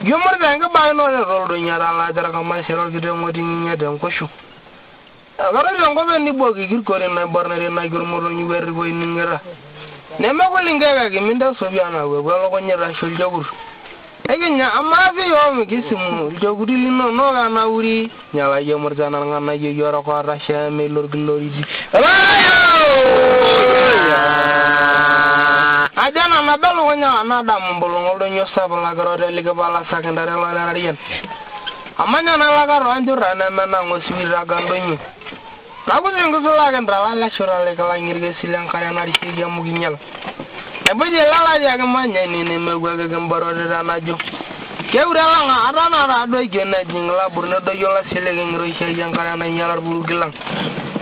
yomor da nga bay no le rol do nyara la dara ka man sero gi de ngodi ni nyede ko shu agora longo bendi bogi kirkore na barnare na gurmoro ni werri boy ningera neme ko lingaga ke minda sobiana we wala ko nyara shol jogur egenya amafi yo kisimu joguri lino no ga na wuri nyala ye murjana ngana ye yoro ko rasha me lor glori di ajana na belo wonya na dam mbolo ngoldo nyosa bala garo de liga bala sakandare la riyen amanya na la garo anjura na mena ngoswira gandonyu nago zingo sola gandra la shora le kala ngirge silang kaya na risi ya muginyal ebe je la ya gamanya ni ne megwa ga gambaro de najo kewra la arana ra do gena jingla burna do yola silege ngiro she yang kaya na nyalar bulu gilang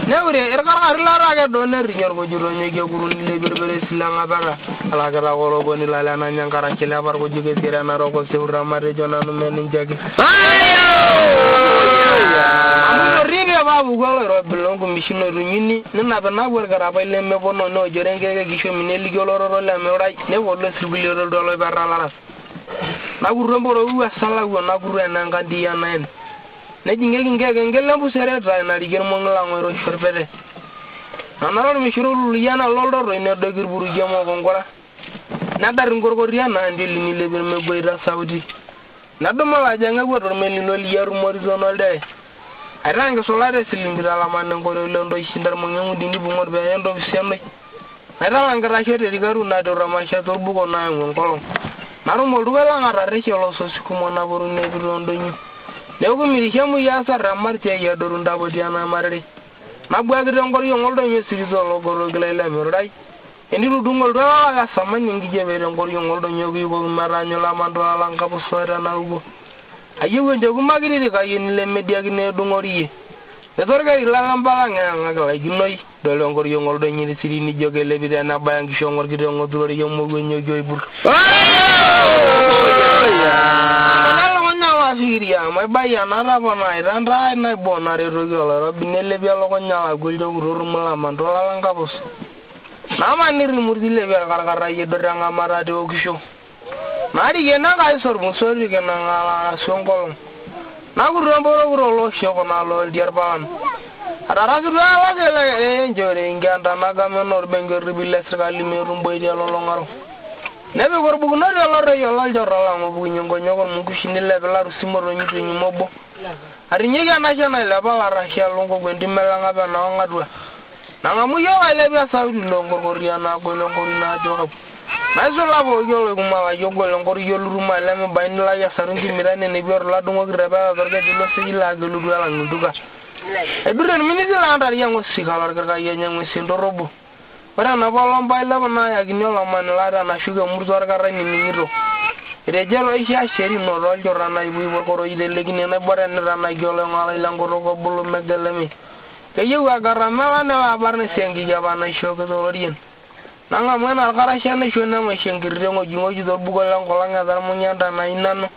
Neure erkara arila ga do ne rinyor go juro nyege guru ni le berbere silang abara ala gara golo boni la na nyankara kila bar go jige sira na ro ko sewra mare jona no men jage amu ribe babu golo ro bilongo mishino runyini nina bana gor gara baile me bono no jorenge gisho mineli golo ro le me rai ne wolle sibili ro do lo barra la na guru mboro uwa sala go na guru na ngandi ya men ne jinge ngela bu sere tra na digel mo ngala ngoro shorpede anaro mi shuru yana loldo ro ne do gir buru jemo ko ngora na dar ngorgo riana ndeli ni lebe me boyra saudi na do mala janga go do meli no liyaru mori zonal de aranga solare silimbira la man ngoro londo shindar mo nyamu dindi bu ngor be endo bisemne aranga ra shote digaru na do ramasha to bu ko na ngon kolon naru mo duwela ngara re cholo so sikumo na boru ne bi londo nyu Lego mi rihamu ya sa ramar te ya dorunda bodiana marri na bwa gide ngor yo ngoldo nyo sirizo lo goro gele merodai eni ru dungol do ga saman ngi jebe ngor yo ngoldo nyo gi go maranyo la mando ala ngabu soda na ugo ayewe njogu magiri de kayen le media gi ne dungori de torga ila ngambala ngala ginoi do lo ngor yo ngoldo nyi siri ni joge le bi na bayangi sho ngor gi de ngor yo mo go nyo joy bur Siria mai baya nara bana irandra na bonare rogala robinele bialo ko nyala guldo urumala mandola langabos nama nir murdile bial kara ye doranga mara de okisho mari gena ga sor musori gena ngala songol na guro lo shoko na lo diar ban ara guro ala gele enjore nganda naga menor benger biles kali merum boy de lo ngaro nebe gor bugu na lo re yo la jorala mo bugu nyongo nyogo mu kushini le la rusimoro nyitu nyimobo ari nyiga na jana la bala rahia longo gwendi melanga ba na ngadwa na ngamu yo ale bia saudi longo goria na go longo na jogo na zo la bo yo le kuma yo go longo yo luruma le me bain la ya sarungi mirane ne bior la dungo greba dorga dilo se la gelu dala nduga e duren minisi la ndar yango sikala garga yenyango sindorobo Ora na bolon baila bana ya ginyola manlara na shuga murzor garra ni miro. Rejelo isha sheri no rol jorana ibu borkoro ide legine na boren rana golo ngala langoro go bulu medelemi. Kayu agarra mala na barne sengi jabana shoga do orien. Nanga mena gara shane shona ma shengirre ngo jingo jido bugo langola ngadar munyanda na inano.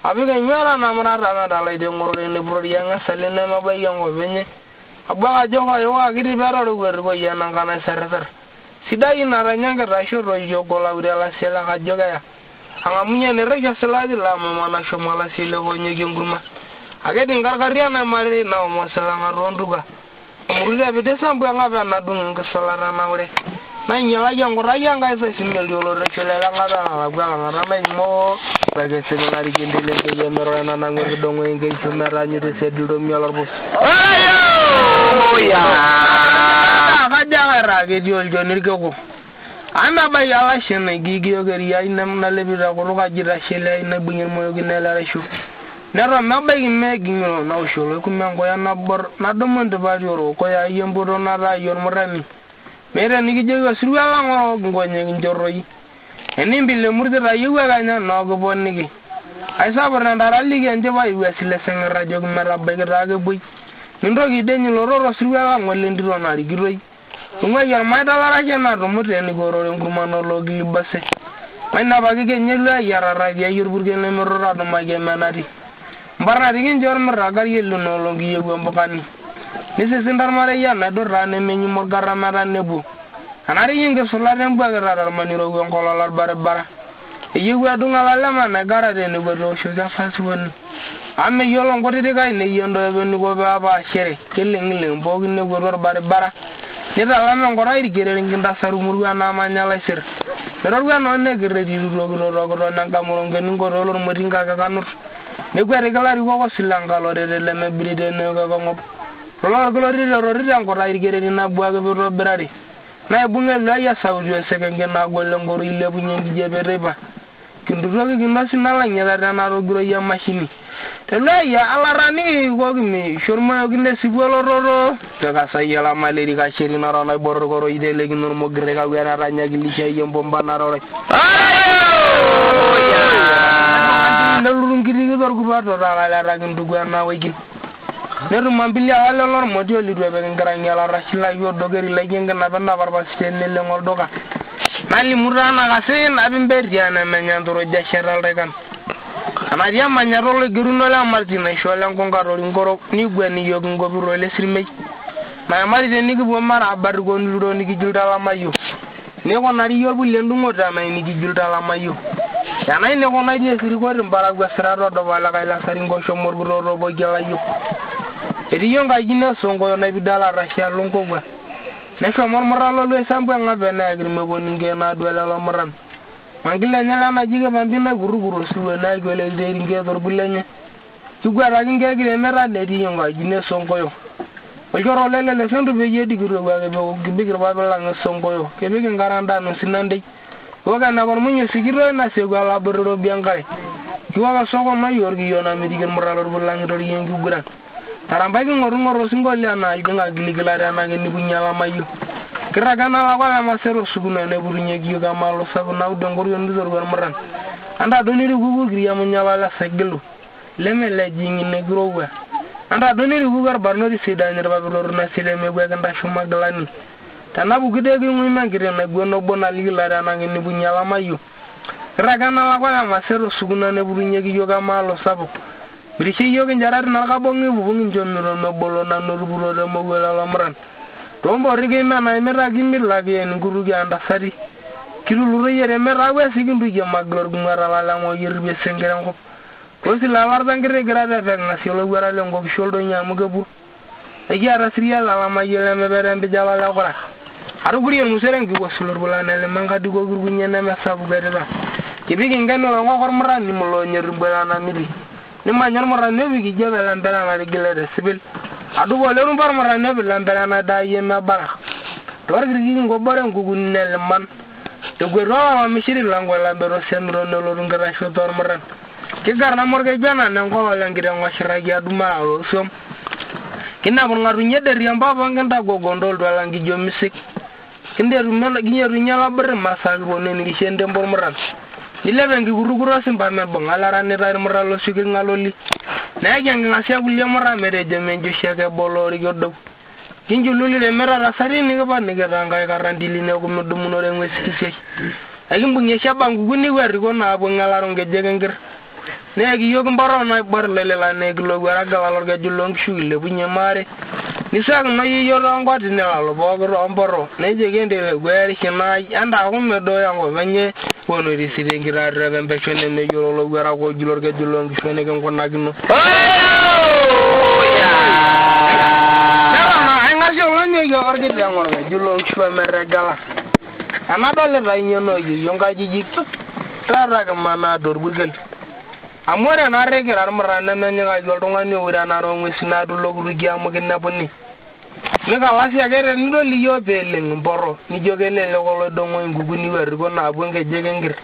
Abiga nyara na marara na dalai de ngoro ne brodi yanga salena mabai yango benye. Abaga joga yoga gidi baro go yana kana saratar sidai naranya ga rasho ro jogo la urela sela ga joga ya anga munya ne reja sela di la mama shomala sile go nyege ngurma age dingar garia na mari na mo sela nga ronduga murida be desambu nga ba na dung ke solara na ure na nyala yang raya nga sa simel yolo rekele la nga na gwa nga na mai mo bage sele ngari gendele ke yemero na na ngo dongo nge sumera nyu de sedudo miolor bus ya kaja rage diol jonir ko ana ba ya la shene gigi yogeri ya inam na lebi ra ko ga jira shele na bunyel mo yogi na la reshu na ro na ba me gino na usholo ku men ko ya na bor na do mon de ba yoro ko ya yembo do na ra yor mo rami mere ni gi jego surwa la ngo ngonye njoro yi eni bile murde ra yuwa ga na no go bonni gi ay sabar na dara ligi anje ba yuwa sile sen ra jog mera ba ga ga buy Nindogi denyi lororo sirwa ngole ndiro na rigiroi. Unga ya maida lara jena romote ni goro ngumano logi base. Maina bagi ke nyela yara rabi ya yurburge ne merora do mage manari. Barna digin jor meragar yelu no logi yego mbokani. Nise sindar mare ya na do rane menyu morgara mara nebu. Anari yinge solare mbaga rara maniro go ngololar bare bara. Eyieu adung alalema megara tenebo tooshoki afasuani. Ame yiolo nkutitik ainei endo eniko peepaashere keleng'ileng pookin nepuoto orbaribara. Nitalam enkorai irkererin kintasaru murua naamanya laisir. Metorua noo nekirretitutokito nenkamorongeni nkotoo ormotinga ake kanut. Nekwetiki ilarikok osilanka lorere lemebirite nekekong'op. Lolo kilorito enkorai irkererin nabo ake peitobirari. Naibung'a eluai esauti esekenken nagol enkoro ilepunye enkijape teipa. Kintutoki kinosi nalang'ita tenatogiroi emashini. Teluai alarani kikoki meisho ormoyoki nesipu elototo tekasai olamaleri kasheri naro naibor orkoroi itelekino ormogirre kawuan etanyakilishayie empompa naroroi. Nelotu nkitikit orkupato takaleta kintuku enawaikin. Netum ambilia wale lormoti olitu epik nkirang'i olarashi lai odokeri laijo enkinap endaparpasiten neleng olduka. Nalimu taa nakasi napimbetia nemenya ntoroja sheta oltaikan. Anatii emanyata oloigeruno le Martin aisho lenkonga toringoro nigueni yiok inkopirro le sirmei. Maimari tenikipuo mara abarikoni luro nikijul talamayo. Nikunari yiok kulie ndung'oto enai nikijul talamayo. Enai nikunaitie esirikoti mparakuo esirata odopa likae lasari nkoshomo orkutoto poikie layiok. Etii yiok nkajijini esonkoyo naipidala arashe alo nkokua. Neshomo ormuran lolua aisambu eng'ape neyaki irmeponi nkeno aduo lelo muran. Mangile enye lenaji kipambi naikurrukur osiwuo neyaki oleliteri nkeek torpul enye. Kiguataki nkeek iremeta netii yiok nkajijini esonkoyo. Olchore lele lesentu peyie dikirowua ake kipik irpapit lang esonkoyo. Kipik inkarandano sinandei. Kiwok enap ormunyo sikitoi nasieku alabor irobi enkare. Kiwok esokonoi orkiyo namitiki irmuran lorpul lang itoriyie enkiguran. Tarambai king'orung'or osinkolio naajing agiligilate enake nikunye alamayo. Kirraga nalakwa lemasero osukuno neputunyeki yiok emaalo sapuk naudo enkoriong nitorua ormuran. Antadoi nirikuku kiriamunye apa lesegilu. Leme lejing ine kirowua. Antadoi nirikuku orbarnoti sidaany irpapit lorunasi lemepuo kintasho magilani. Tenapukite king'uima enkiteng naiguana obo nalikilate enake nipunye alamayo. Kirraga nalakwa lemasero osukuno neputunyeki yiok emaalo sapuk. Birishe yiok injarati narkabong'i pupung inchomito mebolo nanotupurote mowuo lelo muran. Tomboriki mena imitaki milaki enkutuki antasati. Kituluroyie temetaku esikintukie magil orkung'uata lalang'a oyieripie esengere enkop. Tosila alarta nkiti kira tepek ng'asie olowuarak lenkop isho oldonyo amu kepur. Ekiata siria lalamayio lemepeta empijala lekura. Atukurie orng'uset enkiwosilo orpulane lemenkadiko kirkunye nemesapuk etita. Kipik inkeno loing'ok ormuran nimulonyor imboita namiti. Nimanya ormurani opik ijo pelempera natigile tesipil. Adup olerumpa ormurani opik lempera nadaayie mebaka. Torkirikiki nkobore nkukuni neliman. Ekwetu olamamishiri lango lambeto semiro nelotu nkitashoto ormuran. Kigarna morkeju enaa enkolo lenkiteng oshiraki aduma alosuom. Kinap irng'atunyo derria mpapa kintagogondo oltuala nkijo misik. Kinyetunye olabir masaa kiponu enikisho entempo ormuran. Nilep enkikurrukuro simba mebung'a laranita irmuran losioki ng'aloli. Neyaki enking'asia kulie muran metejo menjoshi ake bolo orkiodou. Kinchululi temeta tasati nikipanikita nkae karantili neeku midumunore ng'uesi kisiai. Ekimbung'ie shaba nkukuni werriko naapuo ng'elaro nkejek enkerr. Neyaki yiok mboro naibor lelela nekilowuarak gala lorkeju loonkishu kilepunye maare. Nisakino yieyio toonkwati nelalo pooki toomporo nejo kenteleku erishie naai entaaku medooyo enkop enye wonorisite enkitaariro epempesho nemeyiolo lowuarak ooju lorkeju loonkishu enikinkunakino. Aing'asie olonyoyio orkiteng orkeju loonkishu emetegela. Enadolita inyenoo yieyio nkajijik taata kimanaa torpurkel. Amu ore naarri kira irmuran nemenyikaki oltung'ani oiranaro ng'uesi naatulo kutukie amu kinepuni. Mikalasi ake tenidol iyiok peeleng imporo nijo kelelek oloidong'o inkukuni werriko naapuo nkejek enkerr.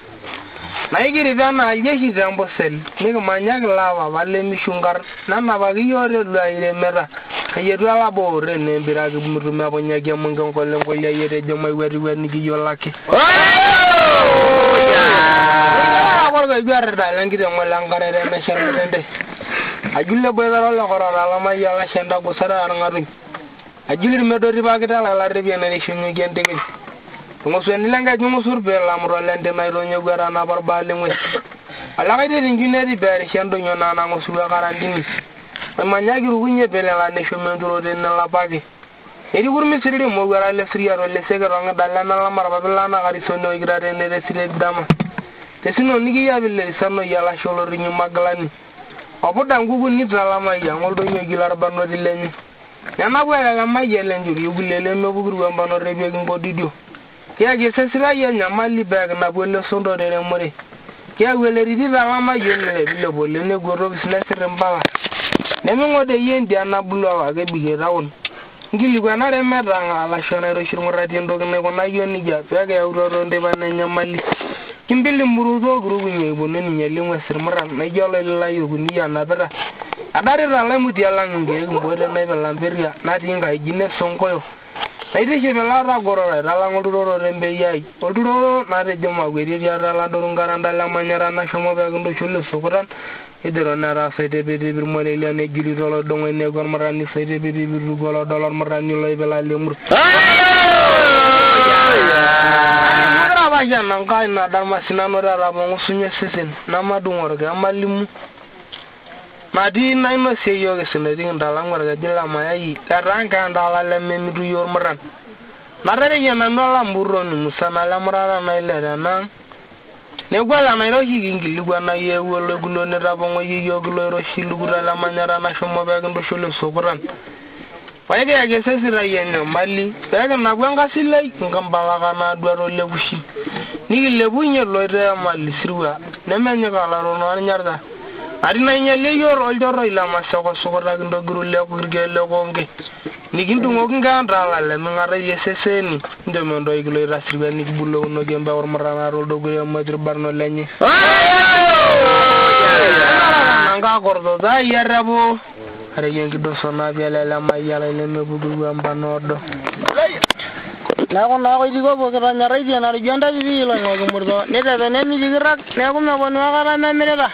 Naikirip enaa iljeshi tempusel nikimanyaki laapapa lemishu nkarn nenapaki yiok telua iremeta kayietu elabor enempiraki mitum epunyaki amu nkenkolenkolia etejo maiwetiwetiki yiok laki. Orkeju lenkiteng olenkare temeshamitente. Ajul eboitare olekorora alamayi olashe entagusare orng'atuny. Ajul irmedoti pakita lalarripie nerishunyoki entikiny. Tung'usueni lenkeju ng'usur peelamut olenten aitonyewuo etanapa orbaa leng'ues. Olikae titinju netii peerishe endonyo nanang'u karantini. Emanyaki rukunye pelela neshomo enturoto nelapaki. Etii kurmisiri mowuarak lesiriat oleseke tong'ida lemelama irpapit lanakarisoni oikita tene tesile dama. tesino nikiya bile sano yala sholo rinyu maglani opuda ngugu ni talama ya ngoldo nyogi larbano dilenyi yana bwa ya maye lenjuri yugulele mebuguru ambano rebe ngodidio ya ge sesira ya nyamali bag na bwele sondo dere more ya wele ridi talama yele bile bole ne goro bisnesere mbala nemi ngode yendi anabulo wa ge bige rawon ngili gwana re medanga ala shona ro shirmurati ndogne ko na yoni ja pega ya uroro nde bana nyamali kimbili murudo gurugu nyebo neni nyelimwe sirmura na jolo la yuguni ya nabera adari rala muti ala nge ngode na bela mberia na tinga jine sonkoyo aide je bela ra goro rala ngudoro rembe yai oduro na re joma gweri ya rala dorungara ndala manyara na shomo be ndo chulle sokuran idero na ra sete be be mole le ne gili rolo dongo ne gon marani sete be be golo dollar marani loy bela lemur Baja nangkai na dama sinano dara bangu sunya sesen nama dungor ga malimu madi na ima seyo ga sinadi ndalang warga dilla mayai karanga ndala lemme midu yor maran narare yana nola mburo ni musana la marara na ile na ne gwala na ro higi gwa na ye wolo gulo ne rabongo yi yogulo ro shilugura la manyara na shomo ba ndo shule sokuran Paya ya gese sira yenya mali pega na gwanga silai ngambala kana dwaro lebushi ni lebunya loire mali sirwa nemenya kala rono nyarda arina nyale yoro oljoro ila masoko sokora ndo guru leko girgele konge ni gindu ngokinga ndala le ngara yeseseni ndemo ndo iglo rasirwa ni bulo no gemba war marana ro do gure madir barno lenyi nanga gordo da yarabo are yengi do sona biala la mayala le mebudu amba nodo na ko digo bo ka nyara ji na jonda bi lo ngo murdo ne da ne mi digirak ne ko me bonu agara me mereda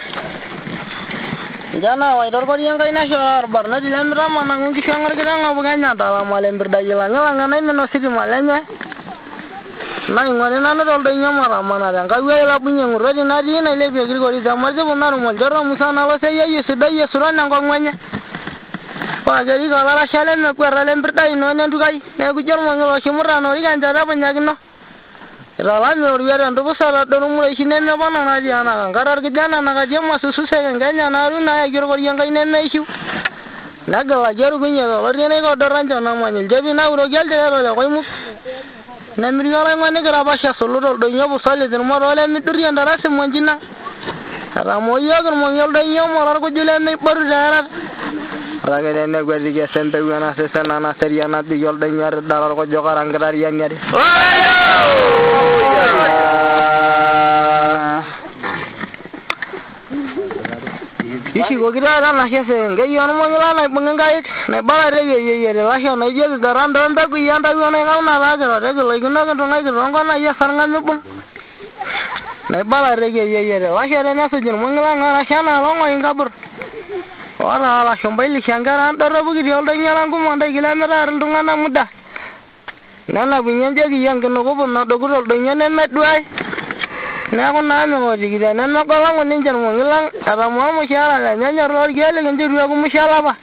jana wa dor ko yang kaina shar barna dilam rama nangu ki sangar kita ngabu ganya dala malem berdajila ngala ngana me no sidi malenya na ngone na no dol denya mara mana dan ka we la punya ngurodi na di na le bi gri ko di zamarje bonar mo jaro musana wa sai yesu dai yesu ran ngo ngwanya Wah jadi kalau lah shalen me kuara lembertai no ne dukai ne ku jarmo ngolo shimura no ri ganja da banyagin no rala me ori yara ndo busara do mulai shine me bana na ji ana ngarar gidana na ga jemma susu se ganya na ru na giro gor yang kai ne me ishu na ga wa jaru gunya go ori ne go doranja na manil jebi na uro gel de ro ko mu na mi gala ngane gara basha solo do nyobu sale den mo role mi duri andara se monjina ramo yagar mo yol do nyomo rar ko jule me baru dara Ragene ne gwadi ge sente wana se sanana seriana di yol de nyar dalar ko jokarang gadar yan nyari Isi go gira na hese nge yono mo ngala na bengai ne bala re ye la hyo na je daran dan ta ku yan ta yone ngau na ra ga re go igna ga tonga ga rongo na ya saranga me pum ne bala re ye la hyo na se jin mo ngala ngara shana rongo ingabur Ora ala shombali shangara ndara bugi diolda nyalangu manda kilamera arundunga na muda nana bunyanje gi yang no go na doguro do nyane medwai na ko na me ngodi gi na na ko lango ninjan mo ngilang ara mo mo shala la nyanya ro gele ngi ru ko mo shala ba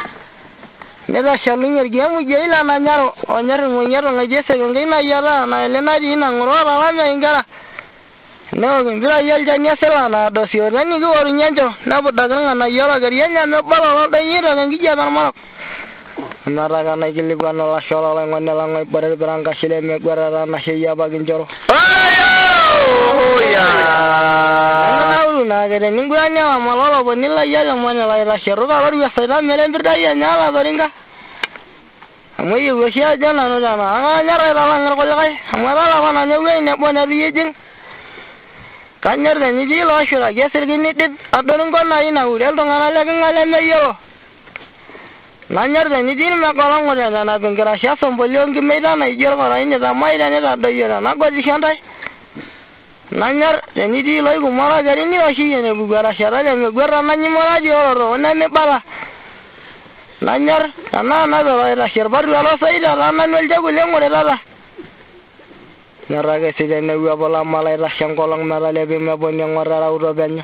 ne da shalunger gi mo jeila na nyaro o nyaro mo nyaro nga jese ngi na yara na elena di na ngoro ala me ingara no ngira yel janya sela na do sio ni go ru nyanjo na bu daga na yara gari nya me balo da yira ngi ja na mo nara ga na gili gwa na la shola la ngone la ngai bare berangka sile me gwara na sheya bagin joro ya na na ga ni gwa nya ma lo bonilla ya mo na la ra shero ga ru ya sa mele berdaya nya la baringa amoy wo sia jana no jana nya ra la ngar ko kai amara la na nya we ne bona bi jing Kanyar dan ini lo shura geser gini dit adon ngona ina urel dong ngale ngale meyo Nanyar dan ini makolang ngora na bengkara sya sombolio ngi medan ai jor ngora ini da mai dan da do yera na go jishantai Nanyar dan ini lo iku mara gari ni oshi ne bugara syara dan ngora nanyi mara di oro na me bala Nanyar kana na do ra syar baru lo saida na nol jago le ngore la Naraga sida ne wa bala malai rasyang kolong mara lebe mabon yang warara uro banyo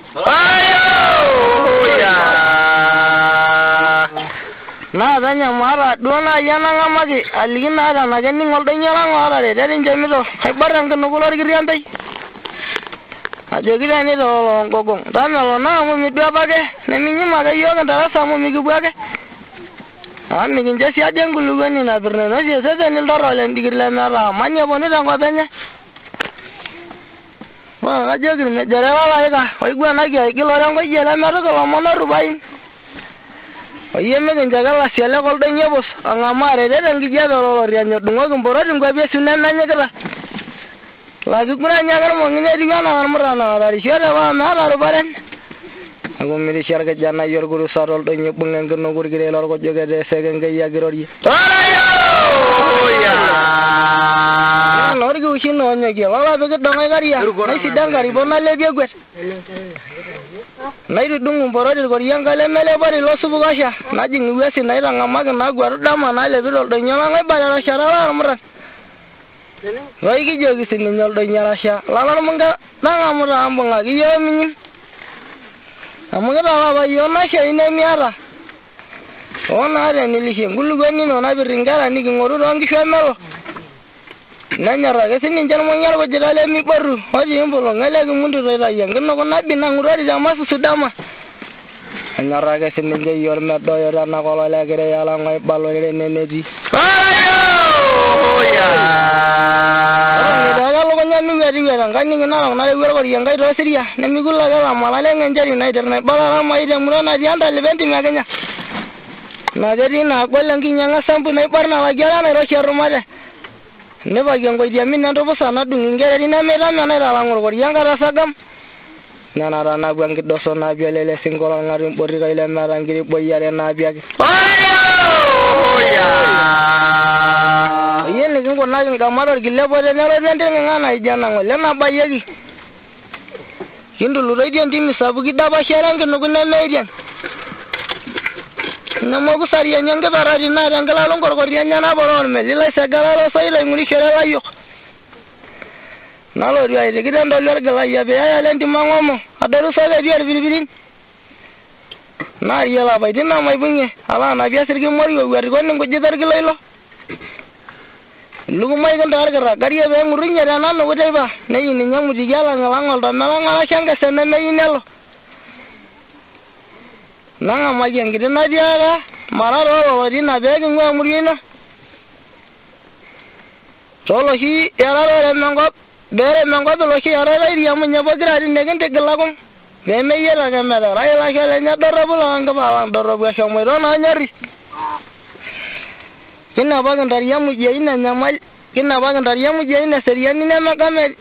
ya na danya mara dona yana ngamagi aligina ada na gani ngol danya lang ora de dari jamiro hebarang ke nugulor giri antai ajoki tenitololo nkokong tamelo naa amu midua apake neminyima ake yiok endarasa amu mikipuo ake amu mikincho sii aje enkulukuoni napir nainosie iseseni iltorrok lendikit lemeeta amani eponu tenkop enye kajoki mejore lalaika oiguanaki aigil orenkoyie lemetuki lomon orupain oyie mikincho ake lasiale koldoinyio pus ang'amaa arete tenkijape ololotiany odung'oki mporoti nkwapi esiu nemenyikita lakigurani ake irmong'i etiu enaa ormurrano otarishote paa meeta ruparen neeku mirishe orkijanai orkurusa toldoinyio ibung'a enkinuku irkirei lorkujuk etaa esekenkei akirorie orkiushi noonyokie lolapik idong'o karia naisida nkaripon nalepie gwet naitudung'u mporoti irkorianga lemelepori losupukasha najing iwuesi naitang'amaki naagwatu dama nalepito oldonyo lang'aiba terashata lormurran kijoki sininye oldonyo arasha lalormunga nang'amuta ambung'aki yiok minyim amu kitalapa yiok nashai nemiata naa tenilishe enkulukuoni ino napirr inkera niking'oru toonkishu emelo nenyorr ake sininche irmong'i orkujita lemiboru otii empolong elekimundu toitayu enkinuku nabi nang'urori temasusu dama enyorr ake sininche yiok medoyo tenakolo lekirei alang'aiba lorere nemetii lukunya miwetiwet enkaning'i narok narewua orkoriangai toosiria nemikulu ake lamala leng'encheri naiterr naibala lamai temurua natii entalipa entim ekinya naa ketii naagol enkinyang'a sampu naiborr nalakiara nairoshi erumate nipaki enkoitiamin entupusa nadung' inkereri nemeitame naitalang'u orkorianga tesagam nena tanapu enkidoso naapia lele sinkolong ng'atu imborrikai lemeeta nkiri boyiare naapiaki oyie nikinkunaki nkamat orkilepo tenelotu enting'ing'a naijo ena ng'ole nabayieki kindulutoitie ntimi sapuki dapashare enkinuku nemeitian nemoku sariani enkitarrati naata enkilalo nkorkoti enye naporoo ormeli laisegara losoit aing'urishore layiok nalotu aitiki tendoli orgilayia peeya lentima ng'omo adoru soketii orpiripirin naarie lapaitin namaibung'ie alo anapia sirkimori owuatikoni nkujit orkilo ilo lukumai kintaarkirragarie peeng'urunye tenanuku teipa neyiu ninye mutiki alang'ilang'a oltomelang'arasha enkese nemeyiu nelo nang'amaki enkiti natii aka mara toololotii ina peeking'ua emurua ino tooloshi yararorem enkop beerem enkop iloshi yarara iriamunye pokira tine kintigilakum peemeyiet ake meterai ilasho lenye dorropu loonkipaalang dorropu eshomoito naanyori kinapaki intariamujiai ina nyamal kinapaki intariamujiai ina seriani nemekameri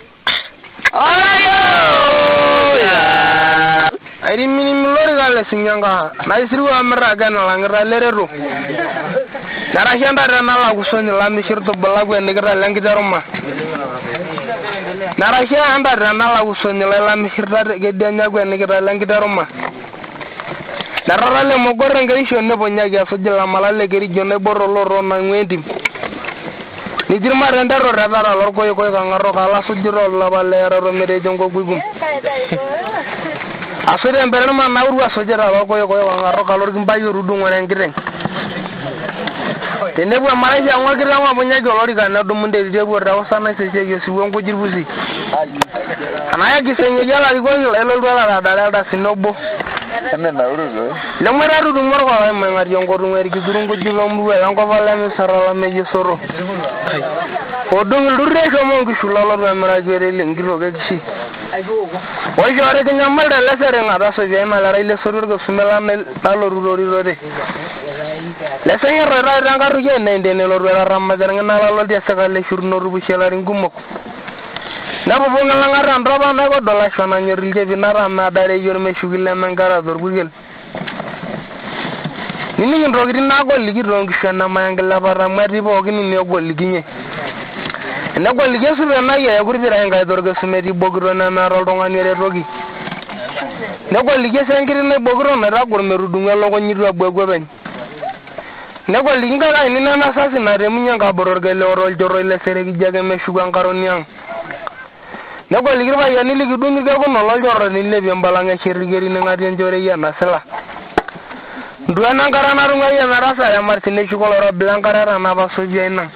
airimilorika lesinyanka naisiriwa amiraki enalang'ita lereto nerashe entata enalakusoni lamishirtu bulakwa enikita lenkiteruma nerashe entata enalakusoni lailamishirta kedianyakwa enikita lenkiteruma nerara lemogorro enkerisho neponyaki asuj ilamala lekerijo naiborro loro naing'ua entim nitirmata enterro retara lorkoikoi kang'arro kalasujito olapa leeraro metejo nkokuikum asujita embererma nauru asujita lorkoikoi kang'arro kalorkimbai orudung'ore enkiteng tenepuo emaraisha ang'ua kiteng aponyaki olorika nedumu nterit epuo teusa naisesieki osiwuo nkujit pusi anaya kiseng'eki olarikoni lailotu alatadare aldasini obo lemwe tatudung'o orkolai maing'atie enkotung'u erikituru nkujit lomurua enkop olemisara lameji soro odung' ilturruri eshomo nkishu lolotu emiraki ereli enkitok ekishi oishoori kinyamal telesereng atasotie aimalerai lesotu orkesume nalotu toritote leseng'er oitaita enkarruki eneinte nelotu etaramatita irng'ina lalotie esirkali eshurruno tupushe larin kumok nepupu ng'ilang'ata entopa naikodol asho nanyorr ilkepi natameadareyie ormeshuki lemenkara torpurkel nining intokitin naagoliki toonkishu enemaya enkilepata amu etii pookin ineegolikinye enegoliki esupe nayiaya kurpira enkai torkesume etii bokito nemeeta oltung'ani eretoki negoliki esenkiti naibokito naitagol metudung'o elukunya itu abuaku openy negoliki nkakaini nemesasi natemunye enkaboro orkeleoto olchorroi lesere kijo ake meshuku enkaroni ang' negoliki irpayiani likidung' irkekun ololchorro nilepie embalang' esherrikeri ning'atie enchorei enasila nduana enkara natung'uayie metasa emarsi neshuko oloirobi lenkare tanapa sotia ina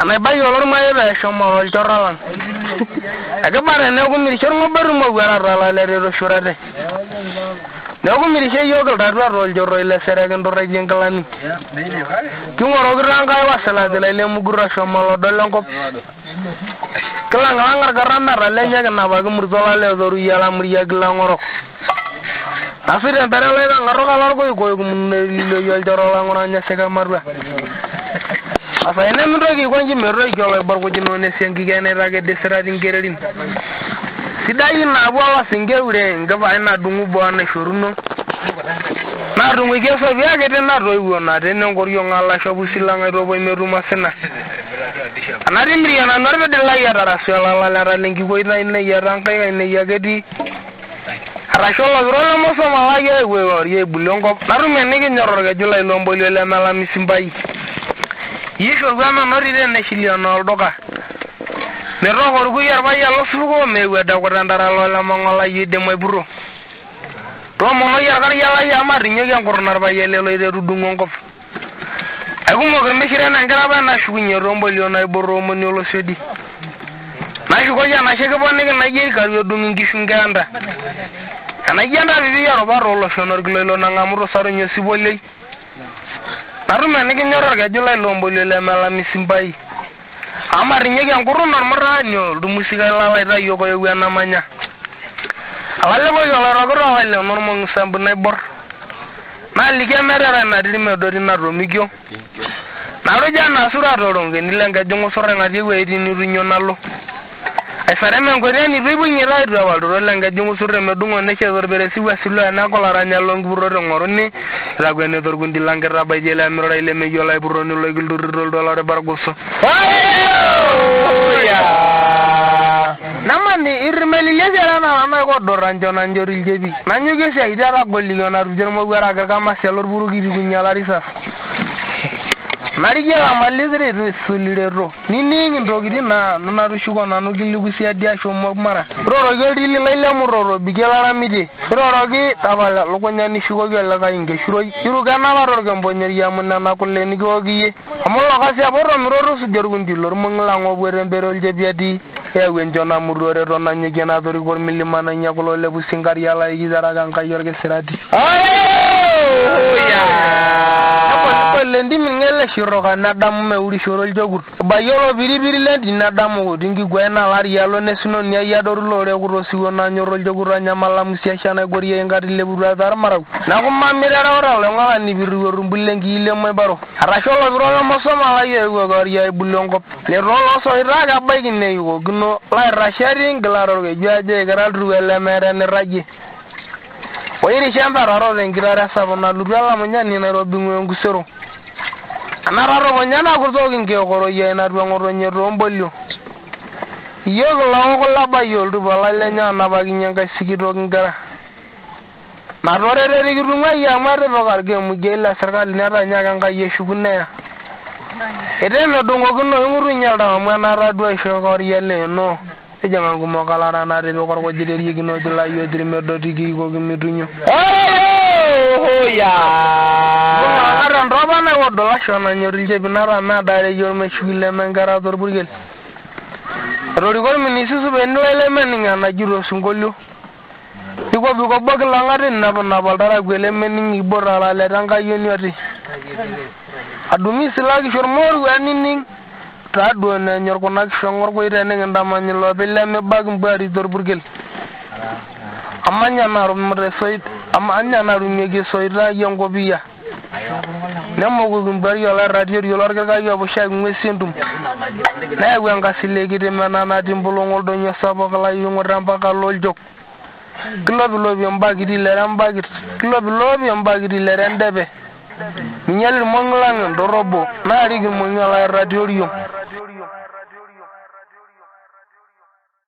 enaibayie olormaita eshomo olchorro lang' Akabare ne ko mirisho ngobaru mo gwara rala le ro shurade ne ko mirisho yogal dadwa rol jorro ile serege ndoro jengalani kingoro granga wasala de le mugura shomalo dolonko kala ngangar garanda rale nyaga na bagu murzola le doru yala muriya glangoro afire berale ngaro kalor ko munne le yol jorro la ngora nya sega marwa asa ene mrogi konji meroi jolo borgo jino ne sengi gene rage desradin gererin sidai na bwala singeure ngaba ina dungu bwana shuruno na dungu geso biage de na roi wona de ngoriyo ngala shobu silanga robo meruma sena anari mriya na norbe de la yara rasala la lengi ko ina ya rankai ina ya gedi arashola grolo mo so malaye we wori bulongo narume nigi nyoroga julai lombo le mala misimbai yisho gama norire ne shiliano doka me rogo gu yarba yalo sugo me weda ko dandara lola mongola yide moy buro to mono yagar yala yama rinye gan kornar ba yele lo ide rudungo ngof agu mo ga mishire na ngara na shugunye rombo liona boro mo nyolo sedi na shugo ya na shege bonni ga na yiri ka yo dungi gishunganda ana yanda bibi yaro ba rolo shonor glelo na ngamuro saro nyo sibolei narume nigi nyoro ga julai lombo le mala misimbai amari nyege nguru normara nyo dumusiga la ida yogo yewe na manya awale bo yolo rogoro awale normo nsambu na bor na lige merera na dirime dori na romigyo na roja na sura doronge nilenga jongo sore na diwe edi ni runyo nalo ay fare men ko ni ribu ni rai do wal lenga jongo sore me dungo ne che berbere si wasilo na ko la ranya longu buro ngoroni ragwene dorgundi langera bay jela mi ray le me yolay buro ni loy gul dol dolare bargoso ya namani irmeli lejera na ko do ranjo na njori jebi na nyuge se idara golli na rujer mo gara ga kama selor buru gi bi nyala risa marigela malizre rusuliro nini ndogidi na rushugo na no gilugu si adia shomo mara roro gedi li laila mu roro bigela ramide roro gi tabala lokonya ni shugo gela ga inge shuro shiru gana roro gambo nyeri yamuna na kulle ni gogi amolo kasi aboro roro su jorgundi lor mangla ngo beren berol jebiadi ewen jona mu roro rona nyegena dori gor milimana nyakulo lebu singar yala yi dara gan kayorge sirati lendi mingele shiroga na damu me uri shorol jogur bayolo biri lendi na damu dingi gwena lari yalo nesino nya yadoru lore guro siwo na nyorol jogur anya malam siashana goriye ngari lebura dar maraw na ko mamira ora le ngala ni biru rumbulengi le moy baro arasholo biro mo soma la ye go goriye bulongo le rolo so iraga baygi ne yugo gno la rashari nglaro ge jaje garal ruwele mere ne raji oyiri shamba raro ngirara sabona lurala munyani na robi ngusero anararo munyana kurzogi ngegoro ye na rwangoro nyero mbolyo yego lawo ko laba yoldu balale nya na bagi nyanga sigiro ngara na rore rigirunga ya mare bagar ge mugela sarkal nara nyaga nga yeshugunne ya ede no dongo gno nguru nyalda mana radwa shogor yele no ejanga ngumo kalara na de ko ko jideri yigino de la yodri meddo tigi ko gimidunyo ya aran roba na wodo la shona nyori je binara na dare yo me shule mengara dor burgel rori gol minisi su ben lele meninga na juro sungolyo iko bi ko bag la ngare na bal dara gwele meningi borala le ranga yoni ati adumi silagi shormor wanini tado na nyor ko nak shongor ko ire ne ndama ni lo be lemme bagum bari dor burgel amanya na rum re soid amanya na rum yegi soida yongo biya namo ko gum bari yola radio yola ga yo bo shag ngwesendum na wenga silegi de manana dimbulo ngol do nya sabo kala yongo ramba ka lol jok club lobi mbagi di le rambagi club lobi mbagi di le rendebe nyal monglang do robo na rigi mo nyala radio yo